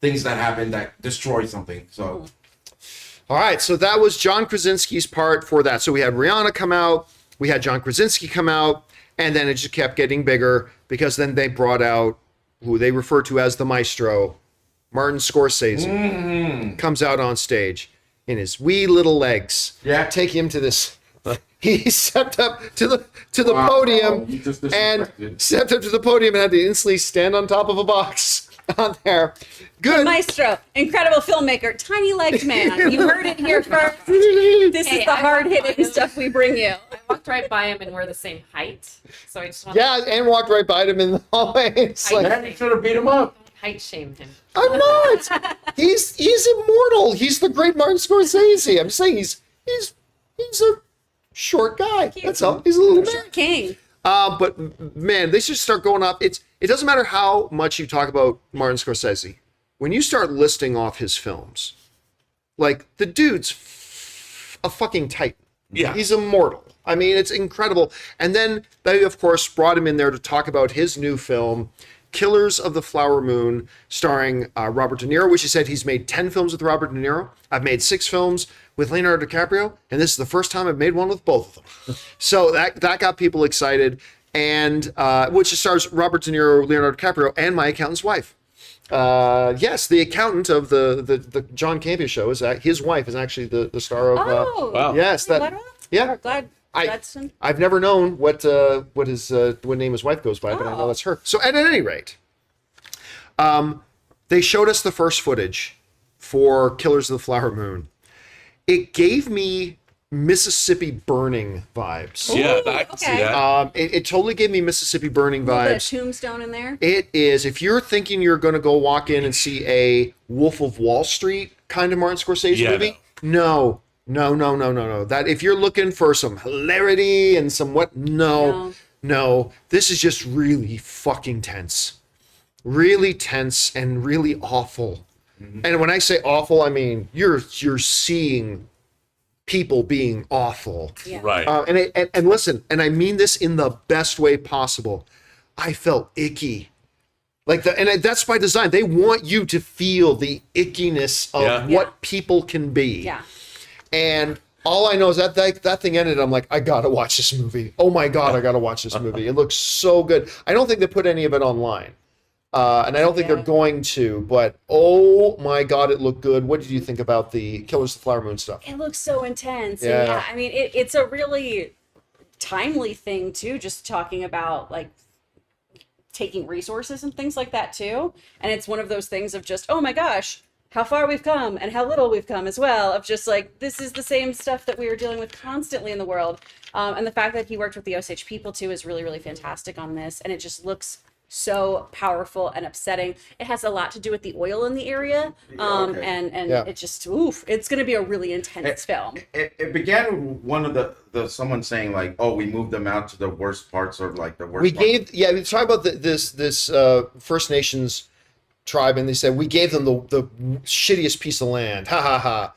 things that happen that destroy something. So, All right, so that was John Krasinski's part for that. So we had Rihanna come out, we had John Krasinski come out, and then it just kept getting bigger because then they brought out who they refer to as the maestro, Martin Scorsese, comes out on stage in his wee little legs. Yeah. Take him to this. He stepped up to the Wow, podium you just and disrespected. stepped up to the podium and had to instantly stand on top of a box on there. Good. Maestro, incredible filmmaker, tiny legged man. You heard it here first. This Hey, is the I hard hitting wanted- stuff we bring you. I walked right by him and we're the same height, so I just want Yeah, and walked right by him in the hallway. It's like, man, you should have beat him up. to height shame him. I'm not. He's immortal. He's the great Martin Scorsese. I'm saying he's a short guy. That's all. He's a little man. King. But man, they should start going up. It doesn't matter how much you talk about Martin Scorsese. When you start listing off his films, like the dude's a fucking titan. Yeah. He's immortal. I mean, it's incredible. And then they, of course, brought him in there to talk about his new film, Killers of the Flower Moon, starring Robert De Niro, which he said he's made 10 films with Robert De Niro. I've made 6 films with Leonardo DiCaprio, and this is the first time I've made one with both of them. So that got people excited, and which stars Robert De Niro, Leonardo DiCaprio, and my accountant's wife. Yes, the accountant of the John Campea Show is his wife is actually the star of. Wow. Yes, that. Yeah, Glad. I've never known what name his wife goes by, but I know that's her. So at any rate, they showed us the first footage for Killers of the Flower Moon. It gave me Mississippi Burning vibes. Yeah, I can see that. It totally gave me Mississippi Burning A little bit of vibes. Tombstone in there. It is. If you're thinking you're going to go walk in and see a Wolf of Wall Street kind of Martin Scorsese movie, no. That if you're looking for some hilarity and some no. This is just really fucking tense, really tense and really awful. Mm-hmm. And when I say awful, I mean you're seeing people being awful. Yeah. Right. And listen, and I mean this in the best way possible. I felt icky. That's by design. They want you to feel the ickiness of what people can be. Yeah. And all I know is that thing ended. I'm like, I gotta watch this movie. Oh my God, I gotta watch this movie. It looks so good. I don't think they put any of it online. And I don't think they're going to, but oh my God, it looked good. What did you think about the Killers of the Flower Moon stuff? It looks so intense. Yeah. And yeah, I mean, it's a really timely thing too, just talking about like taking resources and things like that too. And it's one of those things of just, oh my gosh, how far we've come and how little we've come as well, of just like, this is the same stuff that we were dealing with constantly in the world. And the fact that he worked with the Osage people too is really, really fantastic on this. And it just looks so powerful and upsetting. It has a lot to do with the oil in the area. And it just, it's going to be a really intense film. It began with one of the someone saying like, oh, we moved them out to the worst parts or like the worst. We talk about this First Nations tribe, and they said we gave them the shittiest piece of land. Ha ha ha.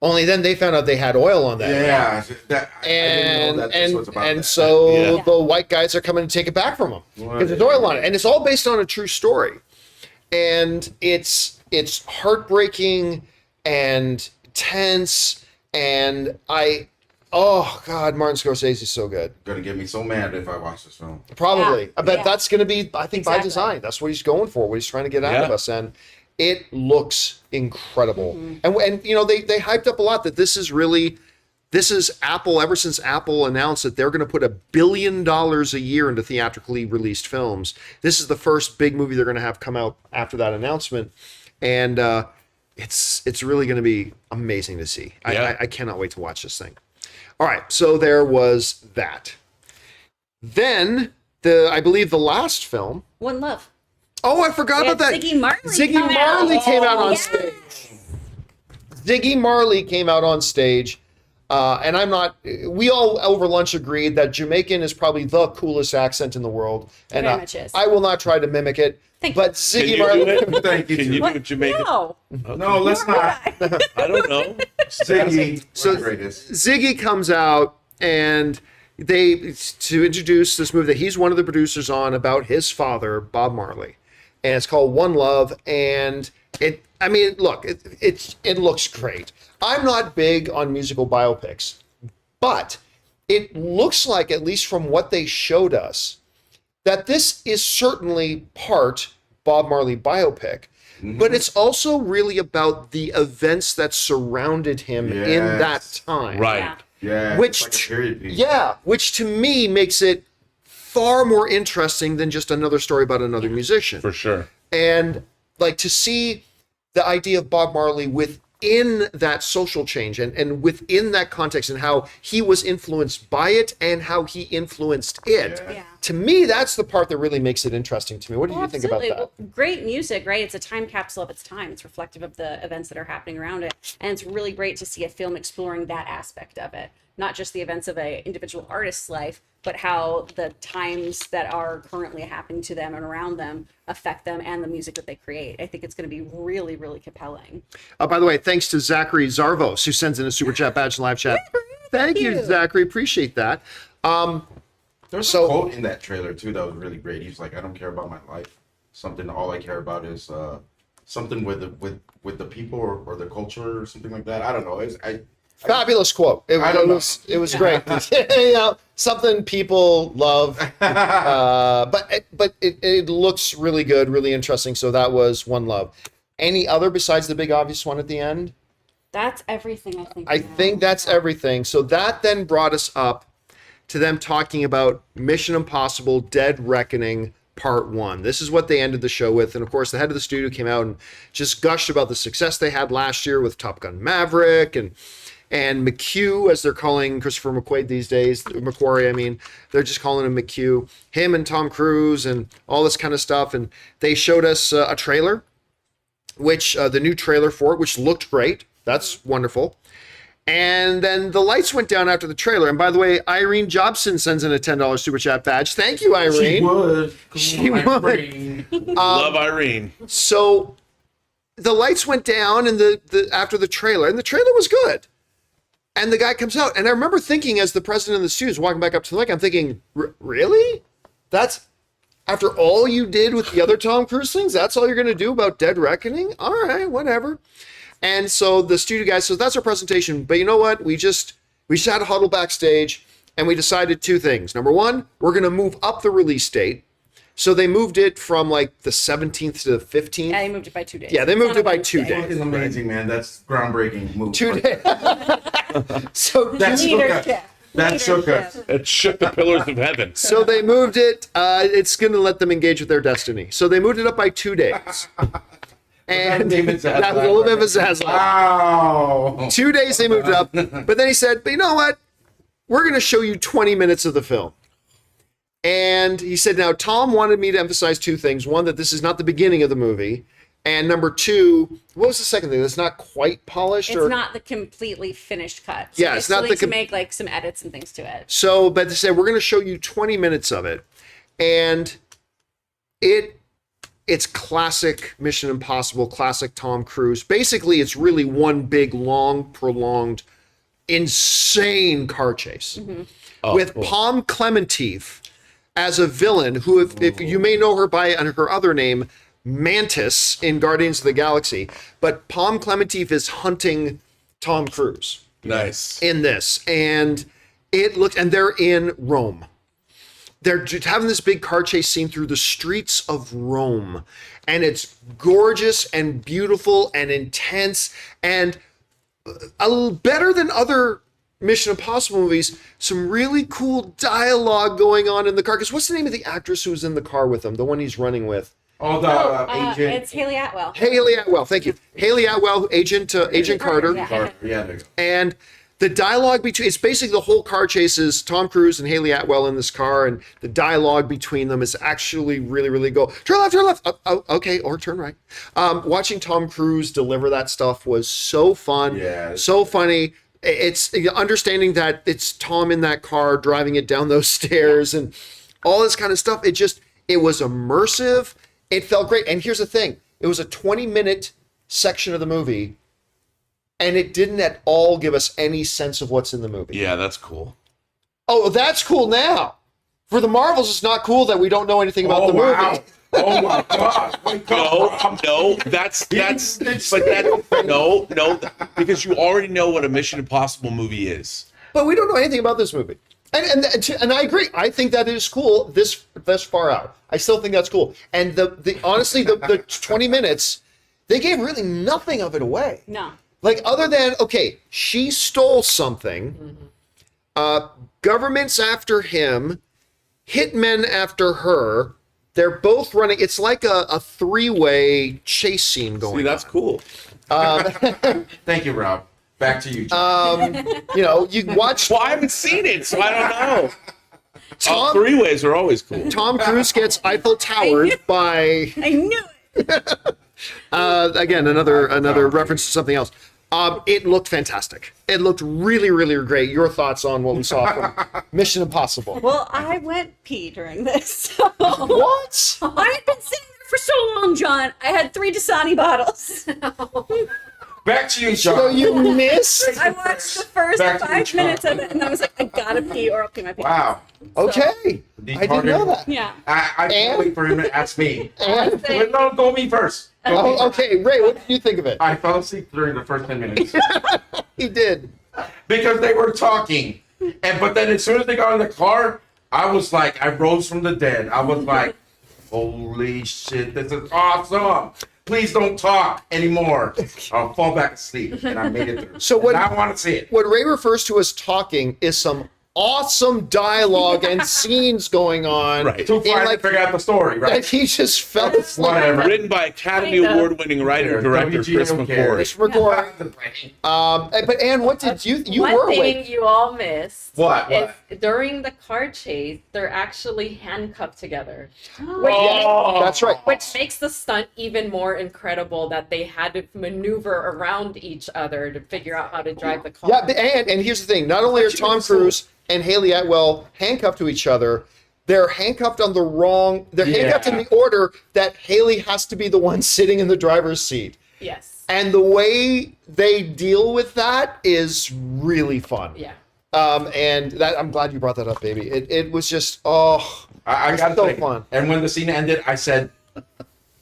Only then they found out they had oil on that. Yeah, so the white guys are coming to take it back from them because there's oil on it, and it's all based on a true story. And it's heartbreaking and tense, and oh God, Martin Scorsese is so good. Gonna get me so mad if I watch this film. Probably, but that's gonna be, I think, by design. That's what he's going for. What he's trying to get out of us, and it looks incredible. Mm-hmm. And you know, they hyped up a lot that this is Apple. Ever since Apple announced that they're going to put $1 billion a year into theatrically released films, this is the first big movie they're going to have come out after that announcement, and it's really going to be amazing to see. I cannot wait to watch this thing. All right, so there was that. Then I believe the last film, One Love. Oh, I forgot about that. Ziggy Marley came out on stage. Ziggy Marley came out on stage. And we all over lunch agreed that Jamaican is probably the coolest accent in the world. And Very much is. I will not try to mimic it. But Ziggy Marley. Thank you. Can you do a Jamaican? No. No, let's not. I don't know. Ziggy. So Ziggy comes out, and to introduce this movie that he's one of the producers on about his father, Bob Marley. And it's called One Love, and it looks great. I'm not big on musical biopics, but it looks like, at least from what they showed us, that this is certainly part Bob Marley biopic, but it's also really about the events that surrounded him in that time. Right. Yeah. Which, like a period piece. which to me makes it far more interesting than just another story about another musician. For sure. And like to see the idea of Bob Marley within that social change and within that context, and how he was influenced by it and how he influenced it. Yeah. To me, that's the part that really makes it interesting to me. What do you think about that? Well, great music, right? It's a time capsule of its time. It's reflective of the events that are happening around it. And it's really great to see a film exploring that aspect of it. not just the events of an individual artist's life, but how the times that are currently happening to them and around them affect them and the music that they create. I think it's going to be really, really compelling. By the way, thanks to Zachary Zarvos, who sends in a super chat badge in live chat. Thank you, Zachary. Appreciate that. There's a quote in that trailer too that was really great. He's like, "I don't care about my life. Something all I care about is something with the people or the culture or something like that." I don't know. Fabulous quote. It was great. You know, something people love, but it looks really good, really interesting. So that was One Love. Any other besides the big obvious one at the end? That's everything, I think. I think that's everything. So that then brought us up to them talking about Mission Impossible: Dead Reckoning Part 1. This is what they ended the show with. And of course, the head of the studio came out and just gushed about the success they had last year with Top Gun Maverick and McHugh, as they're calling Christopher McQuaid these days. McQuarrie, I mean. They're just calling him McHugh. Him and Tom Cruise and all this kind of stuff. And they showed us a trailer, which the new trailer for it, which looked great. That's wonderful. And then the lights went down after the trailer. And by the way, Irene Jobson sends in a $10 super chat badge. Thank you, Irene. She would. Love Irene. So the lights went down and the after the trailer, and the trailer was good. And the guy comes out, and I remember thinking, as the president of the studio is walking back up to the mic, I'm thinking, really? That's after all you did with the other Tom Cruise things? That's all you're going to do about Dead Reckoning? All right, whatever. And so the studio guy says, that's our presentation. But you know what? We just had a huddle backstage, and we decided two things. Number one, we're going to move up the release date. So they moved it from like the 17th to the 15th. Yeah, they moved it by 2 days. Yeah, they moved it by 2 Wednesday. days. It's amazing, man. That's groundbreaking move. 2 days. So That's Leadership. that shook us. It shook the pillars of heaven. So they moved it. It's going to let them engage with their destiny. So they moved it up by 2 days. And David Zaslav. that was a little bit of a Zaslav. Wow. 2 days they moved it up. But then he said, but you know what? We're going to show you 20 minutes of the film. And he said, now, Tom wanted me to emphasize two things. One, that this is not the beginning of the movie. And number two, what was the second thing? That's not quite polished? It's not the completely finished cut. So Yeah, they it's still not need the to make like some edits and things to it. So, but they said, we're going to show you 20 minutes of it. And it's classic Mission Impossible, classic Tom Cruise. Basically, it's really one big, long, prolonged, insane car chase. Oh, with cool. Palm Clementif as a villain who, if you may know her by her other name, Mantis in Guardians of the Galaxy. But Palm Clementif is hunting Tom Cruise Nice. in this. And it looks, and they're in Rome. They're just having this big car chase scene through the streets of Rome. And it's gorgeous and beautiful and intense and a little better than other Mission Impossible movies. Some really cool dialogue going on in the car. Because what's the name of the actress who's in the car with him? The one he's running with? Oh, the agent. It's Haley Atwell. Haley Atwell. Thank you. Haley Atwell, Agent Carter. Yeah. Yeah, there you go. And the dialogue between, it's basically the whole car chase is Tom Cruise and Haley Atwell in this car, and the dialogue between them is actually really, really go, turn left, okay, or turn right. Watching Tom Cruise deliver that stuff was so fun, Yeah. so funny. It's understanding that it's Tom in that car driving it down those stairs and all this kind of stuff. It was immersive. It felt great. And here's the thing. It was a 20-minute section of the movie, and it didn't at all give us any sense of what's in the movie. Yeah, that's cool. Oh, that's cool now. For the Marvels, it's not cool that we don't know anything about the movie. Wow. Oh my God. No, no, because you already know what a Mission Impossible movie is. But we don't know anything about this movie. And I agree. I think that is cool this far out. I still think that's cool. And honestly, the 20 minutes, they gave really nothing of it away. No. Like, other than, okay, she stole something, government's after him, hitmen after her, they're both running, it's like a three-way chase scene going See, that's on. cool. Thank you, Rob. Back to you, John. You watch Well, I haven't seen it, so I don't know. Tom, Three-ways are always cool. Tom Cruise gets Eiffel Towered by, I knew it. again, another reference to something else. It looked fantastic. It looked really, really great. Your thoughts on what we saw from Mission Impossible? Well, I went pee during this. So. What? I had been sitting there for so long, John. I had 3 Dasani bottles. Back to you, So John. you missed? I watched the first Back to 5 the minutes of it, and I was like, I gotta pee or I'll pee my pants. Wow. Okay. I didn't know that. Yeah. I can't wait for him to ask me. And, Wait, no, go me first. Go me. oh, okay, Ray, what did you think of it? I fell asleep during the first 10 minutes He did. because they were talking. But then as soon as they got in the car, I was like, I rose from the dead. I was like, holy shit, this is awesome. Please don't talk anymore. I'll fall back asleep. And I made it through. So what- And I want to see it. What Ray refers to as talking is some awesome dialogue and scenes going on. Right. Too far like- to figure out the story, And right? he just fell asleep. Whatever. Written by Academy Kind of. Award-winning writer and director Chris WGA McCord. Chris McCord. But Anne, what did you One were thing awake? you all missed What? is during the car chase, they're actually handcuffed together. Yeah, that's right. Which makes the stunt even more incredible that they had to maneuver around each other to figure out how to drive the car. Yeah, and here's the thing: not only are Tom Cruise and Haley Atwell handcuffed to each other, they're handcuffed on the wrong. They're handcuffed in the order that Haley has to be the one sitting in the driver's seat. Yes. And the way they deal with that is really fun. Yeah. And that I'm glad you brought that up, baby. It was just I got so to fun. And when the scene ended, I said,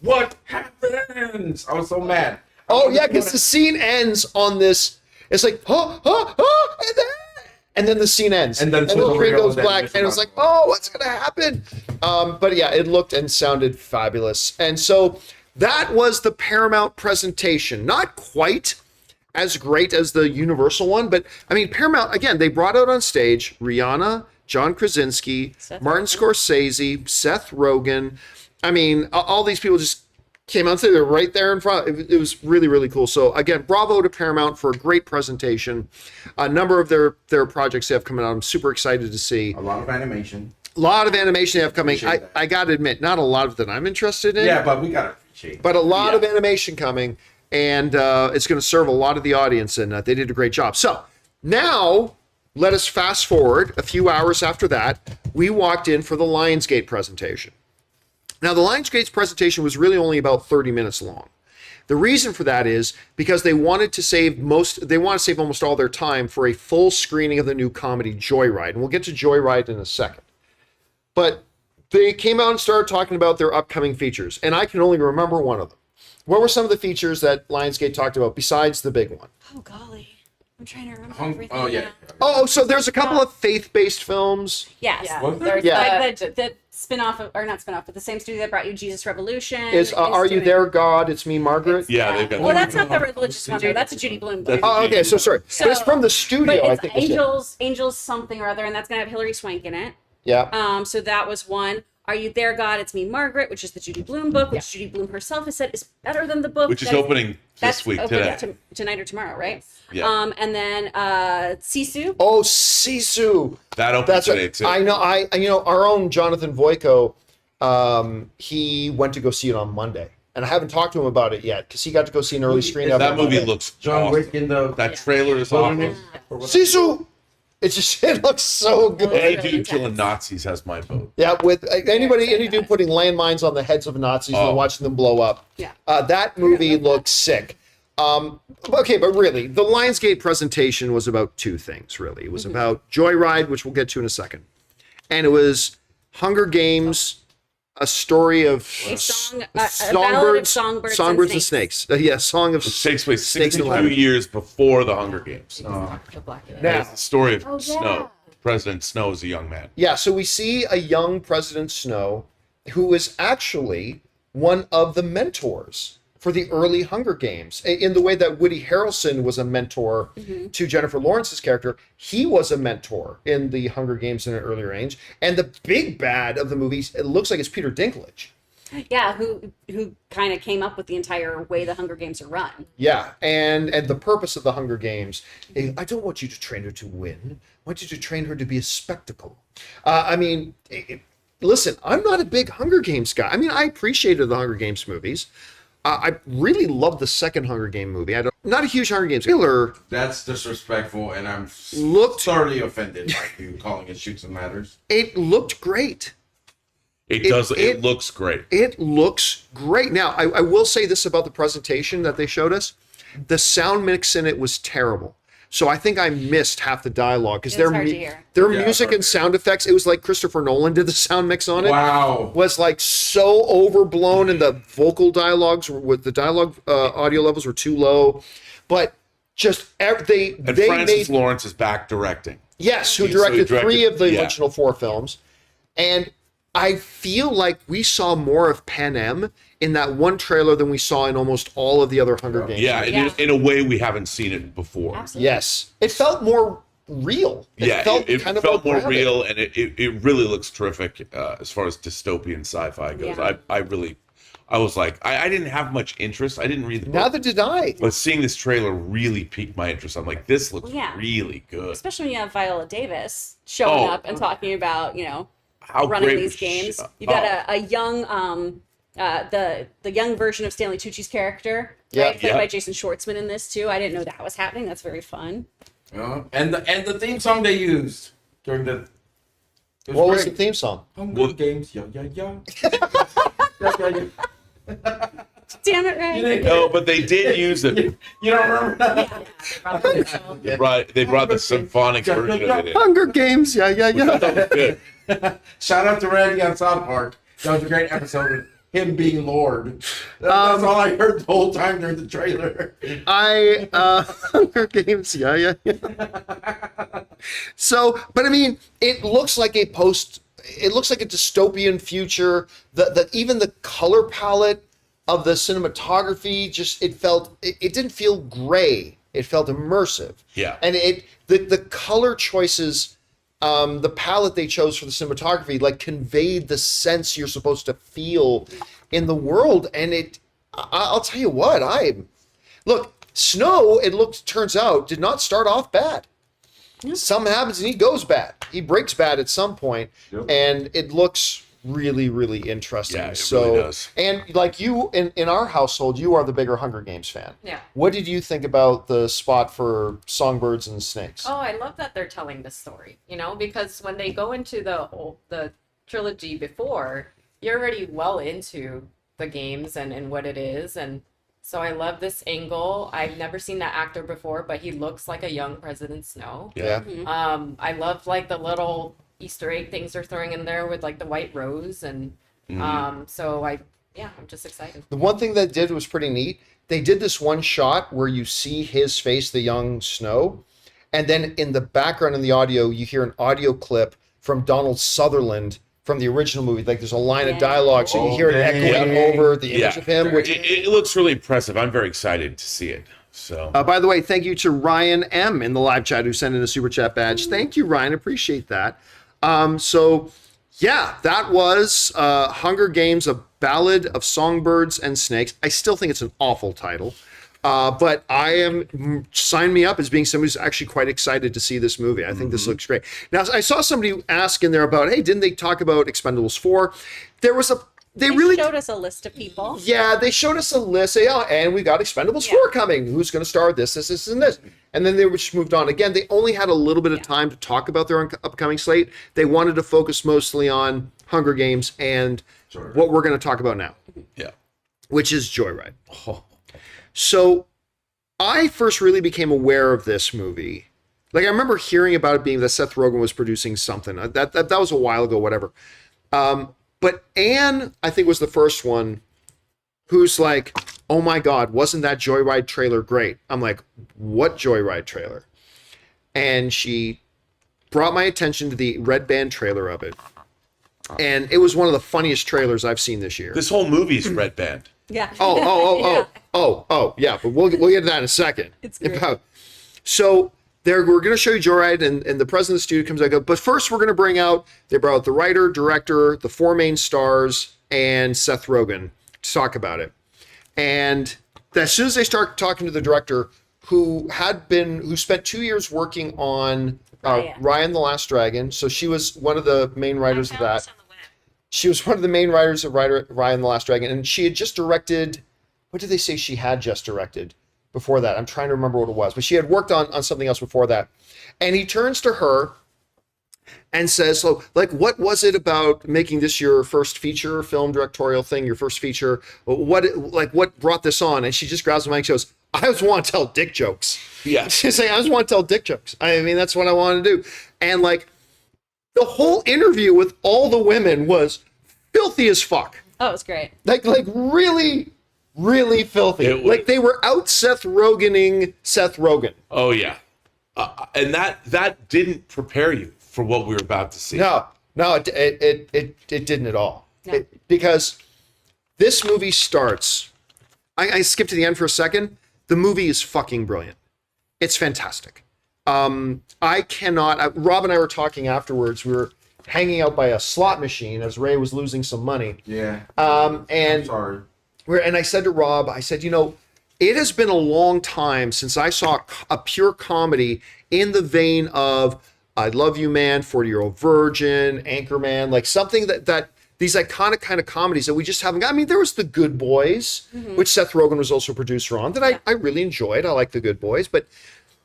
"What happens?" I was so mad. Oh yeah, because the scene ends on this. It's like and then the scene ends, And then the Twiddle screen Real goes and then black, Mission and it's like, Impossible. oh, what's gonna happen? But yeah, it looked and sounded fabulous, and so that was the Paramount presentation. Not quite as great as the Universal one, but I mean, Paramount again. They brought out on stage Rihanna, John Krasinski, Martin Scorsese, Seth Rogen. I mean, all these people just came out and said they're right there in front. It was really, really cool. So again, bravo to Paramount for a great presentation. A number of their projects they have coming out. I'm super excited to see. A lot of animation. A lot of animation they have coming. Appreciate that. I got to admit, not a lot of that I'm interested in. Yeah, but we gotta appreciate. But a lot of animation coming, and it's going to serve a lot of the audience, and they did a great job. So now let us fast forward a few hours after that. We walked in for the Lionsgate presentation. Now, the Lionsgate's presentation was really only about 30 minutes long. The reason for that is because they wanted to save almost all their time for a full screening of the new comedy Joyride. And we'll get to Joyride in a second. But they came out and started talking about their upcoming features, and I can only remember one of them. What were some of the features that Lionsgate talked about besides the big one? Oh, golly. I'm trying to remember Oh everything. yeah. Oh, so there's a couple of faith-based films. Yes. Yeah. What? There's Yeah. Like the spin-off, or not spin-off, but the same studio that brought you Jesus Revolution. Is Are You doing- There, God? It's Me, Margaret? Yeah, they've got Well, that's not the religious one, though. That's a Judy Blume book. Oh, okay, so sorry. But it's from the studio, But I it's think. it's- Angels something or other, and that's going to have Hilary Swank in it. Yeah. So that was one. Are You There, God? It's Me, Margaret, which is the Judy Blume book, which Judy Blume herself has said is better than the book. which is That opening that's this week opening today. tonight or tomorrow, right? Yeah. And then Sisu. Oh, Sisu. That opens That's today right. too. I know. Our own Jonathan Voico, he went to go see it on Monday, and I haven't talked to him about it yet because he got to go see an early screen of it That on movie Monday. looks John awesome. Wick in the. That trailer is awesome. Sisu. It looks so good. Any really dude killing intense. Nazis has my vote. Yeah, with any dude putting landmines on the heads of Nazis and Oh. then watching them blow up. Yeah. That movie looks sick. Okay, but really, the Lionsgate presentation was about two things, really. It was about Joyride, which we'll get to in a second. And it was Hunger Games, a story of A ballad of songbirds and snakes. Yeah, Song of It takes place Snakes and 62 Ladders. years before the Hunger Games. The black Now, It's the story of Oh, yeah. Snow. President Snow is a young man. yeah, so we see a young President Snow who is actually one of the mentors for the early Hunger Games. In the way that Woody Harrelson was a mentor to Jennifer Lawrence's character, he was a mentor in the Hunger Games in an earlier age. And the big bad of the movies, it looks like it's Peter Dinklage. Yeah, who kind of came up with the entire way the Hunger Games are run. Yeah, and the purpose of the Hunger Games, I don't want you to train her to win. I want you to train her to be a spectacle. Listen, I'm not a big Hunger Games guy. I mean, I appreciated the Hunger Games movies, I really love the second Hunger Game movie. Not a huge Hunger Games killer. That's disrespectful, and I'm Looked- thoroughly offended by you calling it Shoots and Ladders. It looked great. It looks great. It looks great. Now, I will say this about the presentation that they showed us. The sound mix in it was terrible. So I think I missed half the dialogue because It was hard to hear. their Yeah, music hard and to sound effects, it was like Christopher Nolan did the sound mix on it. Wow. Was like so overblown, and the vocal dialogues with the dialogue audio levels were too low. But just they Francis made Lawrence is back directing. yes, who So he directed directed- 3 of the yeah. original 4 films, and I feel like we saw more of Panem in that one trailer than we saw in almost all of the other Hunger Games. Yeah, Yeah. in a way we haven't seen it before. Absolutely. Yes, it felt more real. It felt more organic. real, and it really looks terrific as far as dystopian sci-fi goes. Yeah. I was like, I didn't have much interest. I didn't read the book. Neither did I. But seeing this trailer really piqued my interest. I'm like, this looks Yeah. really good. Especially when you have Viola Davis showing Oh. up and talking about, How running great these was she? games. You've got Oh. a young, the young version of Stanley Tucci's character, Yeah. right? Played Yeah. by Jason Schwartzman in this too. I didn't know that was happening. That's very fun. And the theme song they used during the. It What was great. the theme song? Hunger Well- Games, yeah. Yeah. Damn it, Ray. You didn't- No, but they did use it. You don't remember that? They brought the symphonic version of it in. Hunger Games. Yeah. That was good. Shout out to Randy on South Park. That was a great episode with him being Lord. That's all I heard the whole time during the trailer. Hunger Games. Yeah. So, but I mean, it looks like a dystopian future. Even the color palette of the cinematography, it didn't feel gray. It felt immersive. Yeah. And the color choices, the palette they chose for the cinematography, like conveyed the sense you're supposed to feel in the world. And I'll tell you what, look, Snow, turns out, did not start off bad. Something happens and he goes bad. He breaks bad at some point, and it looks really, really interesting. Yeah, it really does. And like you, in our household, you are the bigger Hunger Games fan. Yeah. What did you think about the spot for songbirds and snakes? Oh, I love that they're telling this story, because when they go into the trilogy before, you're already well into the games and what it is. And so I love this angle. I've never seen that actor before, but he looks like a young President Snow. Yeah. I love like the little Easter egg things they're throwing in there with like the white rose. And so I'm just excited. The one thing that did was pretty neat. They did this one shot where you see his face, the young Snow, and then in the background in the audio, you hear an audio clip from Donald Sutherland from the original movie. Like there's a line of dialogue, so you hear it echoing over the image of him. Which, It looks really impressive. I'm very excited to see it. So by the way, thank you to Ryan M in the live chat who sent in a super chat badge. Thank you, Ryan. Appreciate that. So yeah, that was Hunger Games: A Ballad of Songbirds and Snakes. I still think it's an awful title. But sign me up as being somebody who's actually quite excited to see this movie. I think this looks great. Now, I saw somebody ask in there about, hey, didn't they talk about Expendables 4? They really showed us a list of people. Yeah, they showed us a list. And we got Expendables 4 coming. Who's going to star this, and this? And then they just moved on. Again, they only had a little bit of time to talk about their upcoming slate. They wanted to focus mostly on Hunger Games and what we're going to talk about now. yeah. Which is Joyride. So I first really became aware of this movie. Like I remember hearing about it being that Seth Rogen was producing something. That was a while ago, whatever. But Anne, I think, was the first one who's like, oh my God, wasn't that Joyride trailer great? I'm like, what Joyride trailer? And she brought my attention to the Red Band trailer of it. And it was one of the funniest trailers I've seen this year. This whole movie's Red Band. Yeah. Yeah, but we'll get to that in a second. It's great. So we're going to show you Joyride, and the president of the studio comes out. But first, we're going to they brought out the writer, director, the 4 main stars, and Seth Rogen to talk about it. And as soon as they start talking to the director, who spent 2 years working on Ryan the Last Dragon, so she was one of the main writers of that. She was one of the main writers of Ryan the Last Dragon, and she had just directed what did they say she had just directed before that? I'm trying to remember what it was, but she had worked on something else before that. And he turns to her and says, so, like, what was it about making this your first feature film directorial thing, your first feature? What brought this on? And she just grabs the mic and goes, I just want to tell dick jokes. Yeah. She's saying, I just want to tell dick jokes. I mean, that's what I want to do. And like the whole interview with all the women was filthy as fuck. Oh, it was great. Like really, really filthy. It was. Like they were out Seth Rogening Seth Rogen. Oh yeah, and that didn't prepare you for what we were about to see. No, it didn't at all. No. Because this movie starts. I skipped to the end for a second. The movie is fucking brilliant. It's fantastic. I cannot. Rob and I were talking afterwards. We were hanging out by a slot machine as Ray was losing some money. Yeah. And I'm sorry. and I said to Rob, I said, it has been a long time since I saw a pure comedy in the vein of I Love You Man, 40-Year-Old Virgin, Anchorman, like something that these iconic kind of comedies that we just haven't got. I mean, there was The Good Boys, which Seth Rogen was also a producer on, that I really enjoyed. I like The Good Boys, but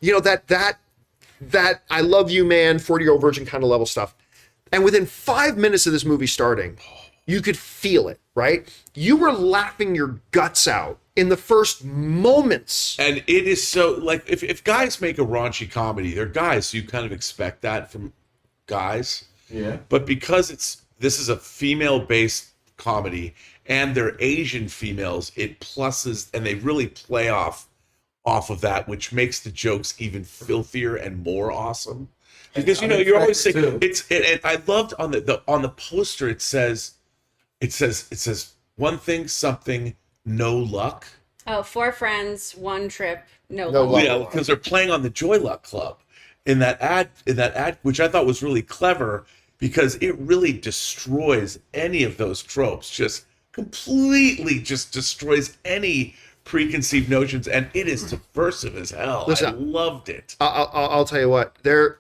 that I Love You Man, 40-Year-Old Virgin kind of level stuff. And within 5 minutes of this movie starting, you could feel it, right? You were laughing your guts out in the first moments. And it is so, like, if guys make a raunchy comedy, they're guys, so you kind of expect that from guys. Yeah. But because this is a female-based comedy, and they're Asian females, it pluses, and they really play off of that, which makes the jokes even filthier and more awesome. Because you're always saying I loved on the poster it says one thing something no luck. Oh, 4 friends, 1 trip, no No luck. luck. Yeah, because they're playing on the Joy Luck Club in that ad, which I thought was really clever because it really destroys any of those tropes. Just completely just destroys any preconceived notions, and it is subversive as hell. Listen, I loved it. I'll tell you what, there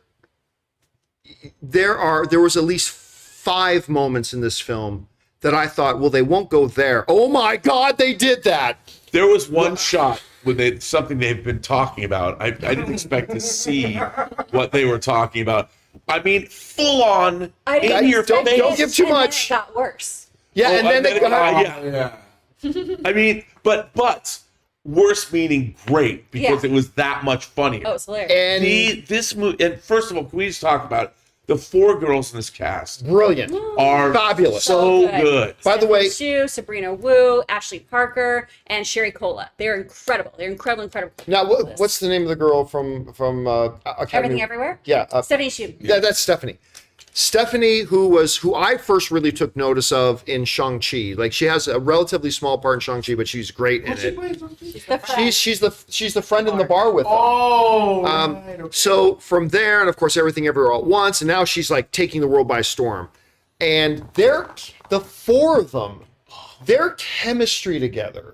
was at least 5 moments in this film that I thought, well, they won't go there. Oh my God, they did that. There was one shot with something they've been talking about. I didn't expect to see what they were talking about. I mean, full on in your don't face. give too And then much. it got worse. Yeah, Oh, and then it got, Yeah. I mean, but worse meaning great because Yeah. it was that much funnier. Oh, it's hilarious. and This movie, and first of all, can we just talk about the 4 girls in this cast brilliant. are Fabulous. so So good. good. By the way, Stephanie Hsu, Sabrina Wu, Ashley Parker, and Sherry Cola. They're incredible. They're incredible. now what's the name of the girl from Academy? Everything Everywhere? Yeah, Stephanie Hsu. that's Stephanie. Stephanie, who I first really took notice of in Shang-Chi. Like, she has a relatively small part in Shang-Chi, but she's great in it. She's the friend. She's the friend in the bar with them. Oh. Right, okay. So from there, and of course, Everything Everywhere All at Once, and now she's like taking the world by storm. And the 4 of them, their chemistry together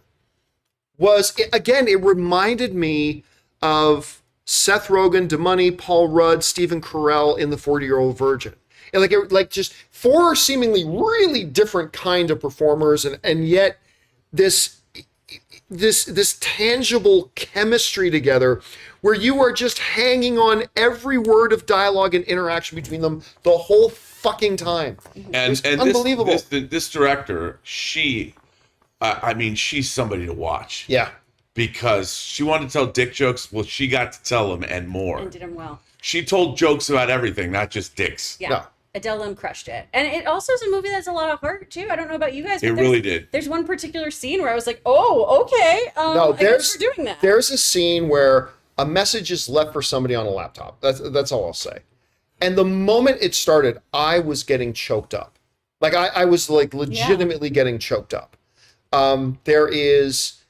was, again, it reminded me of Seth Rogen, DeMoney, Paul Rudd, Stephen Carell in The 40-Year-Old Virgin. And like just 4 seemingly really different kind of performers, and yet this tangible chemistry together where you are just hanging on every word of dialogue and interaction between them the whole fucking time. And It's unbelievable. This director, she's somebody to watch. Yeah. Because she wanted to tell dick jokes. Well, she got to tell them and more. And did them well. She told jokes about everything, not just dicks. Yeah. No. Adele Lim crushed it. And it also is a movie that's a lot of heart, too. I don't know about you guys. But It really did. There's one particular scene where I was like, oh, okay. No, I guess we're doing that. there's a scene where a message is left for somebody on a laptop. That's all I'll say. And the moment it started, I was getting choked up. Like I was like legitimately getting choked up. There's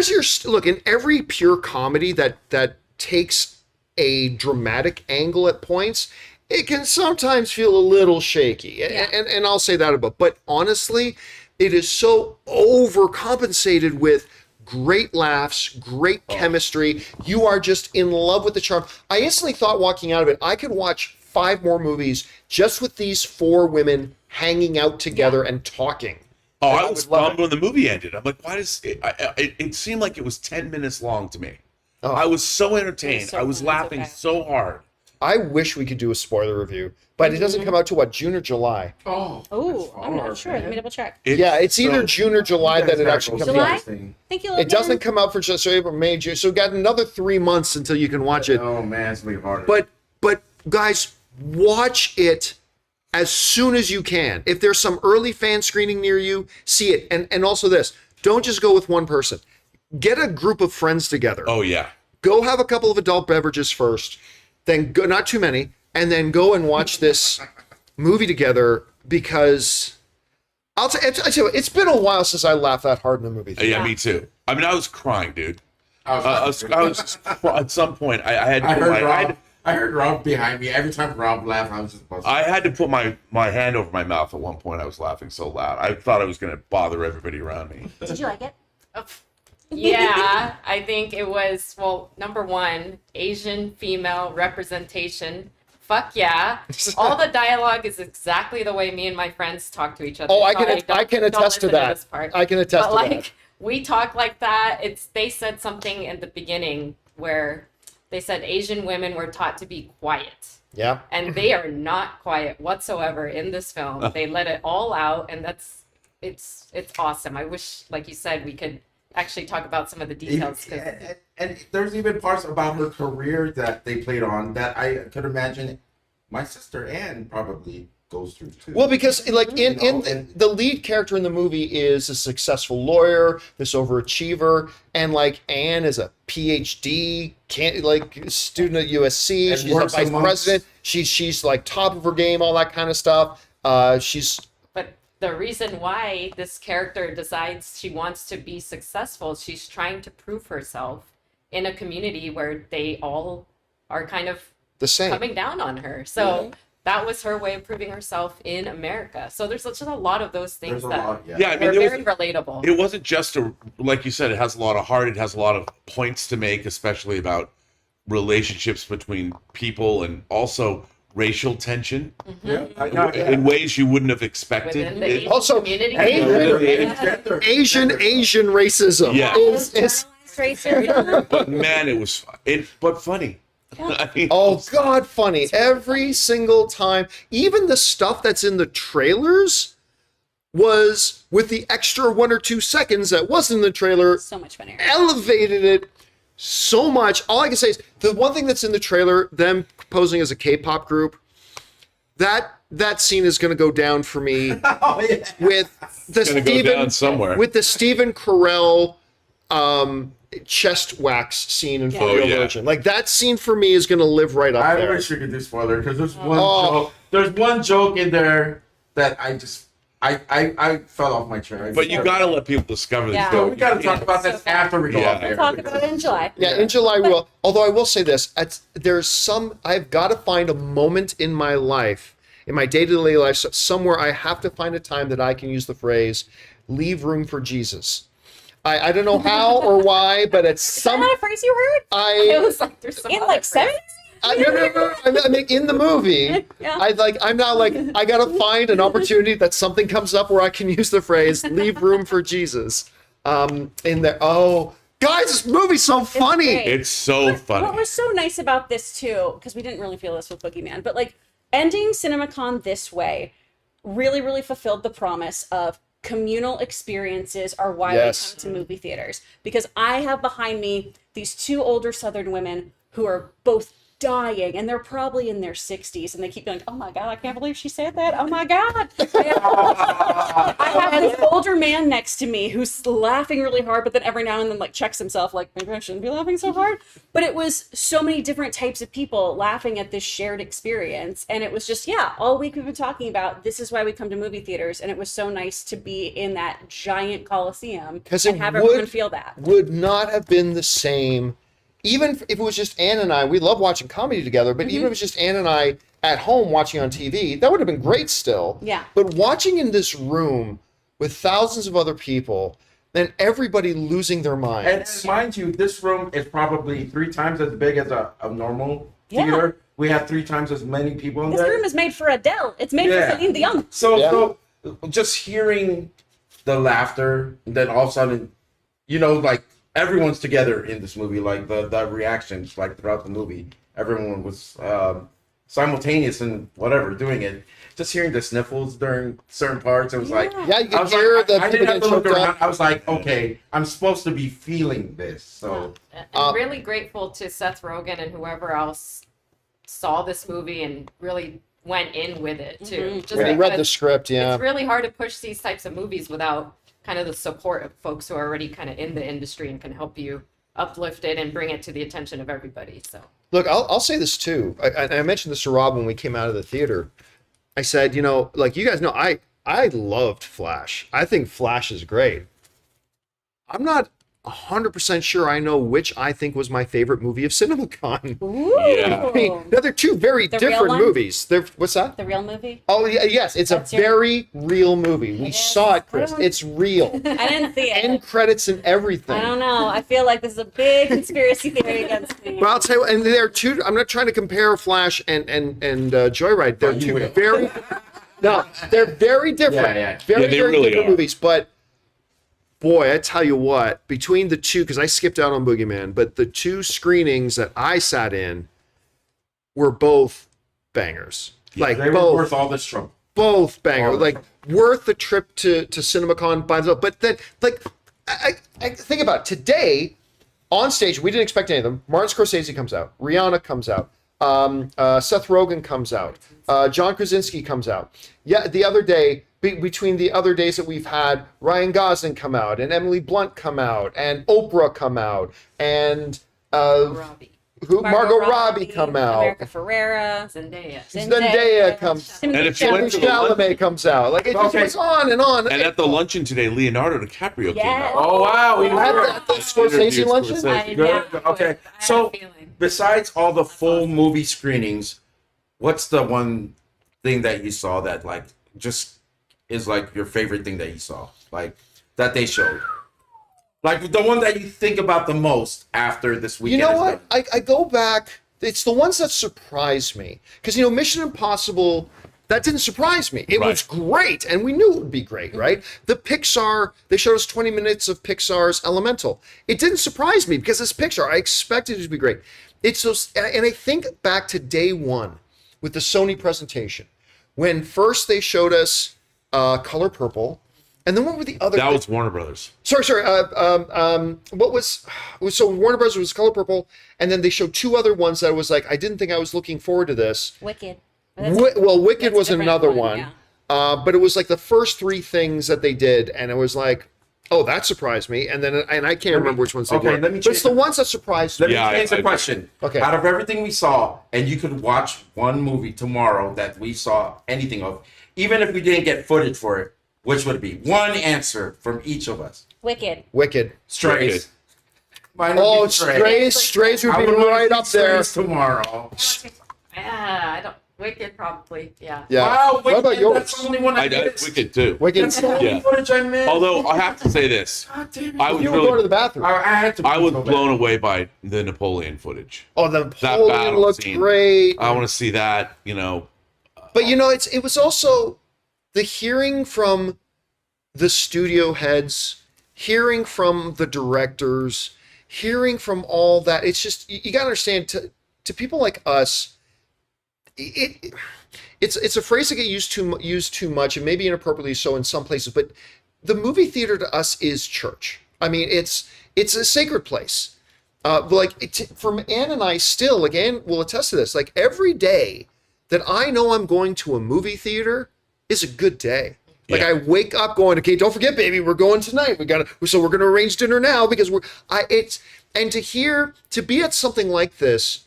your look in every pure comedy that takes a dramatic angle at points. It can sometimes feel a little shaky, and I'll say that about. But honestly, it is so overcompensated with great laughs, great chemistry. You are just in love with the charm. I instantly thought, walking out of it, I could watch 5 more movies just with these 4 women hanging out together and talking. Oh, Like, I I was would love bummed when the movie ended. I'm like, why does it? It seemed like it was 10 minutes long to me. Oh. I was so entertained. So I was good, laughing okay. so hard. I wish we could do a spoiler review, but it doesn't come out to what, June or July? Oh, Oh, I'm not sure. Let me double check. Yeah, it's either June or July that it actually comes July? out. Thank you. It doesn't come out for just April, May, June. So we got another 3 months until you can watch it. Oh man, it's gonna be harder. But guys, watch it as soon as you can. If there's some early fan screening near you, see it. And also this, don't just go with one person. Get a group of friends together. Oh yeah. Go have a couple of adult beverages first, then go, not too many, and then go and watch this movie together, because I tell you what, it's been a while since I laughed that hard in a movie theater. Yeah, me too. I mean, I was crying, dude. I was At some point, I had to I put heard my, Rob. I heard Rob behind me. Every time Rob laughed, I was just buzzing. I had to put my hand over my mouth at one point. I was laughing so loud. I thought I was going to bother everybody around me. Did you like it? Yeah, I think it was, well, number one, Asian female representation. Fuck yeah. All the dialogue is exactly the way me and my friends talk to each other. Oh, I Sorry, can don't attest to listen that. this part. I can attest But to like, that. we talk like that. They said something in the beginning where they said Asian women were taught to be quiet. Yeah. And they are not quiet whatsoever in this film. They let it all out, and it's awesome. I wish, like you said, we could actually talk about some of the details. 'Cause And there's even parts about her career that they played on that I could imagine my sister Anne probably goes through too. Well, because like You know, in the lead character in the movie is a successful lawyer, this overachiever, and like Anne is a PhD, student at USC. And She's a works vice amongst- president. She's like top of her game, all that kind of stuff. She's But the reason why this character decides she wants to be successful, she's trying to prove herself in a community where they all are kind of the same. coming down on her. So that was her way of proving herself in America. So there's just a lot of those things there's a that lot. Yeah. Yeah, I mean, were there very was, relatable. it wasn't just like you said, it has a lot of heart. It has a lot of points to make, especially about relationships between people and also racial tension Yeah. in ways you wouldn't have expected. Within the It- Asian Also, community. Asian racism Yeah. is but man, it was but funny. I mean, oh god funny every single time. Even the stuff that's in the trailers was with the extra 1 or 2 seconds that wasn't in the trailer, So much funnier. elevated it so much. All I can say is the one thing that's in the trailer, them posing as a K-pop group, that scene is going to go down for me Oh yeah. with the gonna go down somewhere. with the Stephen Carell chest wax scene in Full Oh, yeah. Virgin. Like that scene for me is going to live right up I there. wish we could do spoiler because there's one Oh. joke. There's one joke in there that I fell off my chair. but you got to let people discover Yeah. these. So we got to talk about this after we go Yeah. off air. Talk about it in July. Yeah, in July we will. Although I will say this, I've got to find a moment in my life, in my day-to-day life, somewhere I have to find a time that I can use the phrase, leave room for Jesus. I don't know how or why, but it's Is that not a phrase you heard? It was like there's some In other like phrase. 7? no. I mean, in the movie, Yeah. I'm now like, I gotta find an opportunity that something comes up where I can use the phrase "leave room for Jesus." In there, oh, guys, this movie's so funny. great. It's so funny. What was so nice about this too, because we didn't really feel this with Boogeyman, but like ending Cinemacon this way really, really fulfilled the promise of communal experiences are why Yes. we come to movie theaters. Because I have behind me these 2 older Southern women who are both dying, and they're probably in their 60s, and they keep going, oh my god, I can't believe she said that, oh my god. I have this older man next to me who's laughing really hard, but then every now and then like checks himself like, maybe I shouldn't be laughing so hard. But it was so many different types of people laughing at this shared experience, and it was just, yeah, all week we've been talking about this is why we come to movie theaters, and it was so nice to be in that giant coliseum 'Cause and it have would- everyone feel that. Would not have been the same, even if it was just Ann and I. We love watching comedy together, but even if it was just Ann and I at home watching on TV, that would have been great still. Yeah. But watching in this room with thousands of other people, and everybody losing their And minds. mind you, this room is probably 3 times as big as a normal Yeah. theater. We have 3 times as many people in This there. room is made for Adele. It's made Yeah. for Celine Dion. So Yeah. so just hearing the laughter, and then all of a sudden, like everyone's together in this movie, like the reactions, like throughout the movie, everyone was simultaneous and whatever doing it. Just hearing the sniffles during certain parts, it was like, Yeah, you I can was hear like, the I people didn't have getting to look choked around. up. I was like, okay, I'm supposed to be feeling this. So And really grateful to Seth Rogen and whoever else saw this movie and really went in with it too. Just When he read the because script, yeah. it's really hard to push these types of movies without kind of the support of folks who are already kind of in the industry and can help you uplift it and bring it to the attention of everybody. So Look, I'll say this too. I mentioned this to Rob when we came out of the theater. I said, like you guys know, I loved Flash. I think Flash is great. I'm not 100% sure I know which I think was my favorite movie of Cinemacon. Yeah. I mean, they're two very The real different one? movies. What's that? The real movie? Oh, yeah, yes, it's That's a your- very real movie. We is. saw it, Chris. It's real. I didn't see it. End credits and everything. I don't know. I feel like this is a big conspiracy theory against me. But I'll tell you, and they're two. I'm not trying to compare Flash and Joyride. They're Oh, you two will. very. No, they're very different. Yeah. Very, Yeah, they very really different are. movies. But boy, I tell you what, between the two, because I skipped out on Boogeyman, but the two screenings that I sat in were both bangers. Like they were both. worth all this trouble. Both banger, All the like worth the trip to Cinemacon by themselves. But then, like, I think about it. Today on stage, we didn't expect any of them. Martin Scorsese comes out, Rihanna comes out, Seth Rogen comes out, John Krasinski comes out. Yeah, the other day, between the other days that we've had, Ryan Gosling come out, and Emily Blunt come out, and Oprah come out, and Robbie, Margot Robbie come out. America Ferrera. Zendaya comes. And if you went to Timothy the Chalamet comes out. Like it just Okay. goes on and on. And at the luncheon today, Leonardo DiCaprio came Yes. out. Oh wow, we At the Scorsese Interviews luncheon. Scorsese. Good. Okay. So besides all the full movie screenings, what's the one thing that you saw that like just is like your favorite thing that you saw, like that they showed, like the one that you think about the most after this You weekend? know is what? done? I go back. It's the ones that surprise me because Mission Impossible. That didn't surprise me. It was great, and we knew it would be great, right? The Pixar, they showed us 20 minutes of Pixar's Elemental. It didn't surprise me because it's Pixar. I expected it to be great. It's those, and I think back to day one with the Sony presentation when first they showed us Color Purple, and then what were the other? That was Warner Brothers. Sorry. What was so Warner Bros. Was Color Purple, and then they showed two other ones that was like I didn't think I was looking forward to this. Wicked. Wicked that's was a different another one, one, yeah. but it was like the first three things that they did, and it was like, oh, that surprised me, and I can't remember which ones they okay, were. let me But it's the change- ones that surprised Let me. me Yeah, change the I- question. Okay. Out of everything we saw, and you could watch one movie tomorrow that we saw anything of, even if we didn't get footage for it, which would it be? One answer from each of us. Wicked. Wicked. Strays. Wicked. Mine would Oh, be Strays would I be would wanna right see up there. Strays tomorrow. Yeah, I don't. Wicked probably. Yeah. Yeah. Wow, What Wicked, about yours? that's the only one I I missed. Wicked too. Wicked. That's the only Yeah. footage I missed. Although I have to say this, God damn it. I was You were going to really, the bathroom. I had to. I was go back. blown away by the Napoleon footage. Oh, the That Napoleon battle looked scene. great. I want to see that. But it was also the hearing from the studio heads, hearing from the directors, hearing from all that. It's just you got to understand to people like us, it's a phrase that get used too much, and maybe inappropriately so in some places. But the movie theater to us is church. I mean, it's a sacred place. For Ann and I still, again, will attest to this. Like every day that I know I'm going to a movie theater is a good day. Like Yeah. I wake up going, okay, don't forget, baby, we're going tonight. So we're gonna arrange dinner now because to be at something like this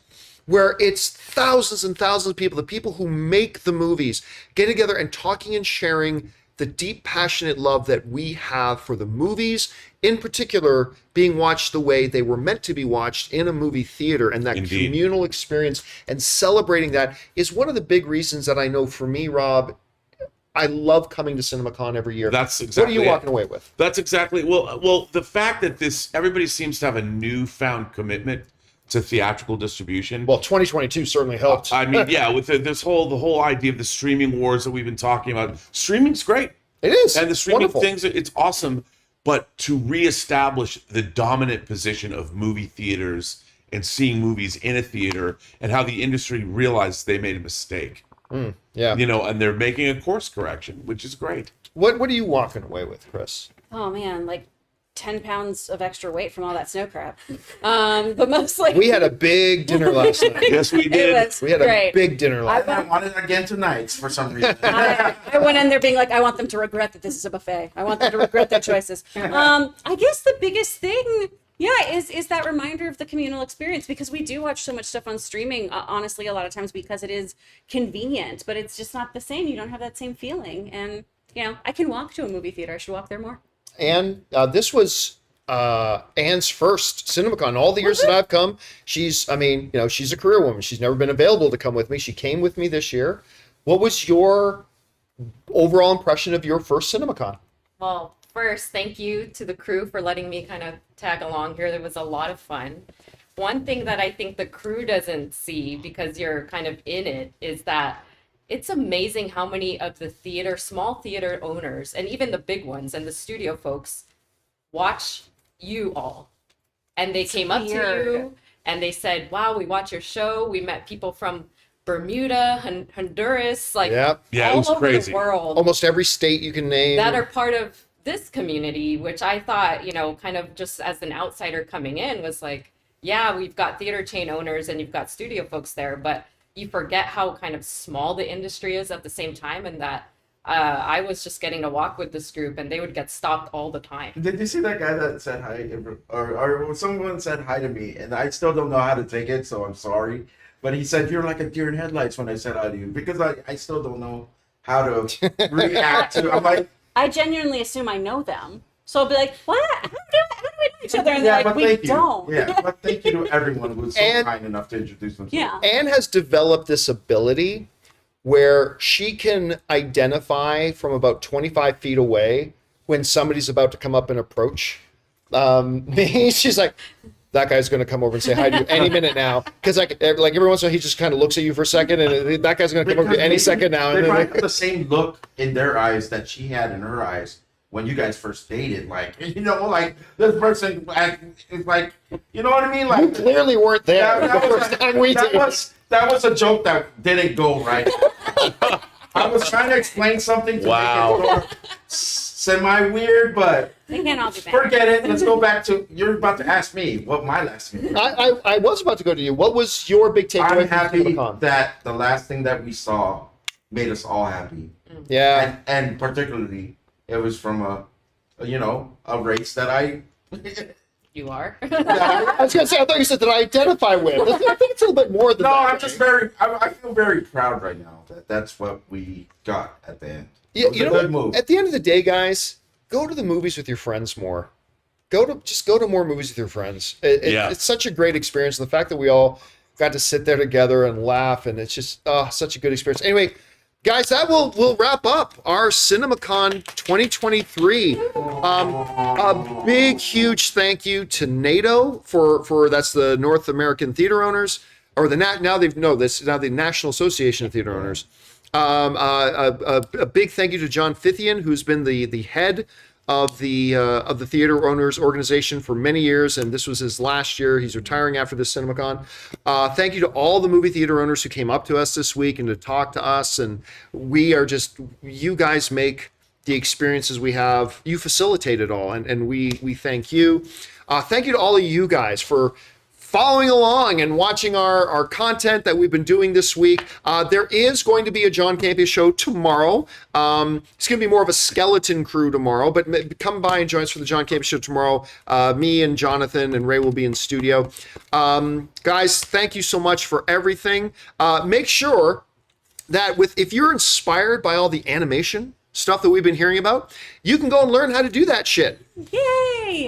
where it's thousands and thousands of people, the people who make the movies, getting together and talking and sharing the deep, passionate love that we have for the movies, in particular, being watched the way they were meant to be watched in a movie theater, and that Indeed. communal experience and celebrating that is one of the big reasons that I know for me, Rob, I love coming to CinemaCon every year. That's What exactly are you it. walking away with? That's exactly well. The fact that everybody seems to have a newfound commitment to theatrical distribution. Well, 2022 certainly helped. I mean, yeah, with the whole idea of the streaming wars that we've been talking about. Streaming's great. It is. And the streaming Wonderful. things, it's awesome. But to reestablish the dominant position of movie theaters and seeing movies in a theater, and how the industry realized they made a mistake. Yeah. You know, and they're making a course correction, which is great. What are you walking away with, Chris? Oh man, like 10 pounds of extra weight from all that snow crap. But mostly We had a big dinner last night. Yes, we it did. was We had great. a big dinner last night. I want it again tonight for some reason. I went in there being like, I want them to regret that this is a buffet. I want them to regret their choices. I guess the biggest thing, is that reminder of the communal experience, because we do watch so much stuff on streaming, honestly, a lot of times because it is convenient, but it's just not the same. You don't have that same feeling. And, I can walk to a movie theater. I should walk there more. And this was Anne's first Cinemacon. All the years that I've come, she's a career woman. She's never been available to come with me. She came with me this year. What was your overall impression of your first Cinemacon? Well, first, thank you to the crew for letting me kind of tag along here. There was a lot of fun. One thing that I think the crew doesn't see, because you're kind of in it, is that it's amazing how many of the small theater owners, and even the big ones and the studio folks, watch you all. And they came up to you and they said, wow, we watch your show. We met people from Bermuda, Honduras, like Yep. Yeah, it all was over crazy. the world Almost every state you can name. that are part of this community, which I thought, kind of just as an outsider coming in was like, yeah, we've got theater chain owners and you've got studio folks there, but you forget how kind of small the industry is at the same time, and that I was just getting to walk with this group and they would get stopped all the time. Did you see that guy that said hi, or someone said hi to me, and I still don't know how to take it, so I'm sorry. But he said, you're like a deer in headlights when I said hi to you, because I still don't know how to react to. I'm like, I genuinely assume I know them. So I'll be like, what? How do we know each other? And they're like, we thank you. don't. Yeah, but thank you to everyone who was so And- kind enough to introduce themselves. Yeah. Anne has developed this ability where she can identify from about 25 feet away when somebody's about to come up and approach me. She's like, that guy's going to come over and say hi to you any minute now. Because like every once in a while, he just kind of looks at you for a second, and that guy's going to come over any second now. They And probably then, have the same look in their eyes that she had in her eyes when you guys first dated. Like, like this person is like, you know what I mean? you Like, clearly weren't there that the first time we did. that was a joke that didn't go right. I was trying to explain something to Wow. make it more semi-weird, but They can't all be bad. forget it. Let's go back to, you're about to ask me what my last name is. I was about to go to you. What was your big takeaway I'm from happy CinemaCon? that the last thing that we saw made us all happy. Yeah. And particularly, it was from a race that I. You are. I was going to say, I thought you said that I identify with. I think it's a little bit more than No, that. I'm just I feel very proud right now that that's what we got at the end. Yeah, It was you a know good what? move. At the end of the day, guys, go to the movies with your friends more. Go to more movies with your friends. It's such a great experience. And the fact that we all got to sit there together and laugh, and it's just such a good experience. Anyway, guys, that will wrap up our CinemaCon 2023. A big, huge thank you to NATO for that's the North American Theater Owners, or the the National Association of Theater Owners. A big thank you to John Fithian, who's been the head of the Theater Owners Organization for many years, and this was his last year. He's retiring after this CinemaCon. Thank you to all the movie theater owners who came up to us this week and to talk to us. And you guys make the experiences we have. You facilitate it all, and we thank you. Thank you to all of you guys for following along and watching our content that we've been doing this week. There is going to be a John Campea show tomorrow. It's going to be more of a skeleton crew tomorrow, but come by and join us for the John Campea show tomorrow. Me and Jonathan and Ray will be in studio. Guys, thank you so much for everything. Make sure that if you're inspired by all the animation stuff that we've been hearing about, you can go and learn how to do that shit. Yay!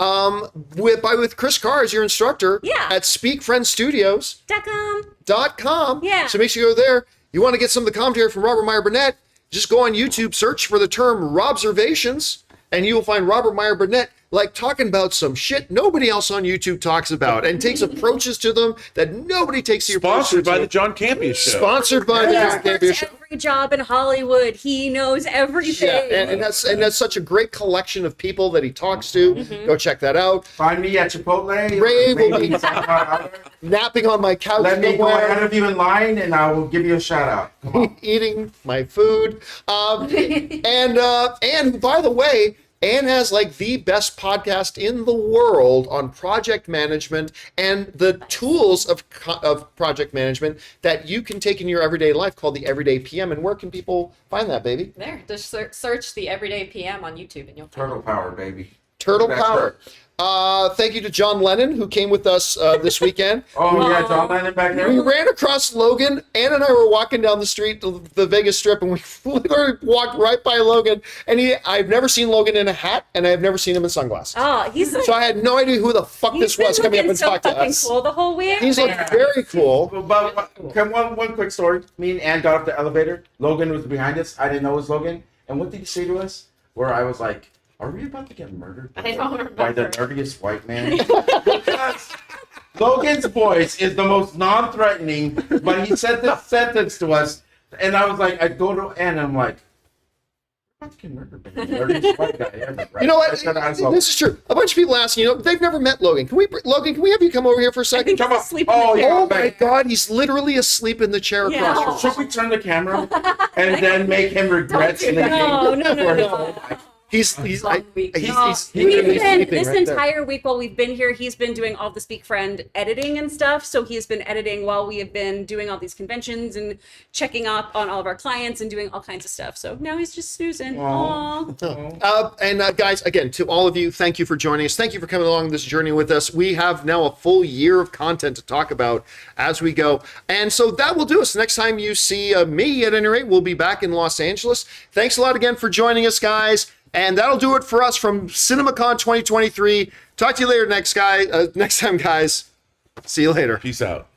With Chris Carr as your instructor at speakfriendstudios.com. Yeah. So make sure you go there. You want to get some of the commentary from Robert Meyer Burnett, just go on YouTube, search for the term Robservations, and you will find Robert Meyer Burnett talking about some shit nobody else on YouTube talks about, and takes approaches to them that nobody takes the approach Sponsored by to. the John Campea Show. Sponsored by the John Experts Campea Show. every every job in Hollywood. He knows everything. Yeah, and that's such a great collection of people that he talks to. Go check that out. Find me at Chipotle. Ray will Maybe be napping on my couch let me go somewhere, ahead of you in line, and I will give you a shout out. Come on. eating my food. And by the way, Anne has like the best podcast in the world on project management and the tools of project management that you can take in your everyday life, called the Everyday PM. And where can people find that, baby? There, just search the Everyday PM on YouTube and you'll find Turtle power, baby. Turtle That's Power. right. Thank you to John Lennon, who came with us this weekend. Oh, yeah, John Lennon back We there. ran across Logan. Ann and I were walking down the street, the Vegas Strip, and we literally walked right by Logan. And I've never seen Logan in a hat, and I've never seen him in sunglasses. Oh, he's So I had no idea who the fuck this was coming up and so talking to fucking us. cool the whole week. He's like very cool. But one quick story. Me and Ann got off the elevator. Logan was behind us. I didn't know it was Logan. And what did he say to us? Where I was like, are we about to get murdered I don't by the remember. nerdiest white man? Because Logan's voice is the most non-threatening, but he said this sentence to us, and I was like, I go to Ann, and I'm like, we're about to get murdered by the nerdiest white guy ever, right? You know what? I said to myself, This is true. A bunch of people ask, they've never met Logan. Logan, can we have you come over here for a second? come on. Asleep in Oh, the yeah. Oh my God, he's literally asleep in the chair Yeah. across from us. Should we turn the camera and then make him regret do sleeping? that. No. for his whole life? He's Long week. he's We've literally been sleeping this right there. entire week while we've been here. He's been doing all the Speak Friend editing and stuff. So he's been editing while we have been doing all these conventions and checking up on all of our clients and doing all kinds of stuff. So now he's just snoozing. Aww. Guys, again, to all of you, thank you for joining us. Thank you for coming along this journey with us. We have now a full year of content to talk about as we go. And so that will do us. Next time you see me, at any rate, we'll be back in Los Angeles. Thanks a lot again for joining us, guys. And that'll do it for us from Cinemacon 2023. Talk to you later next time, guys. See you later. Peace out.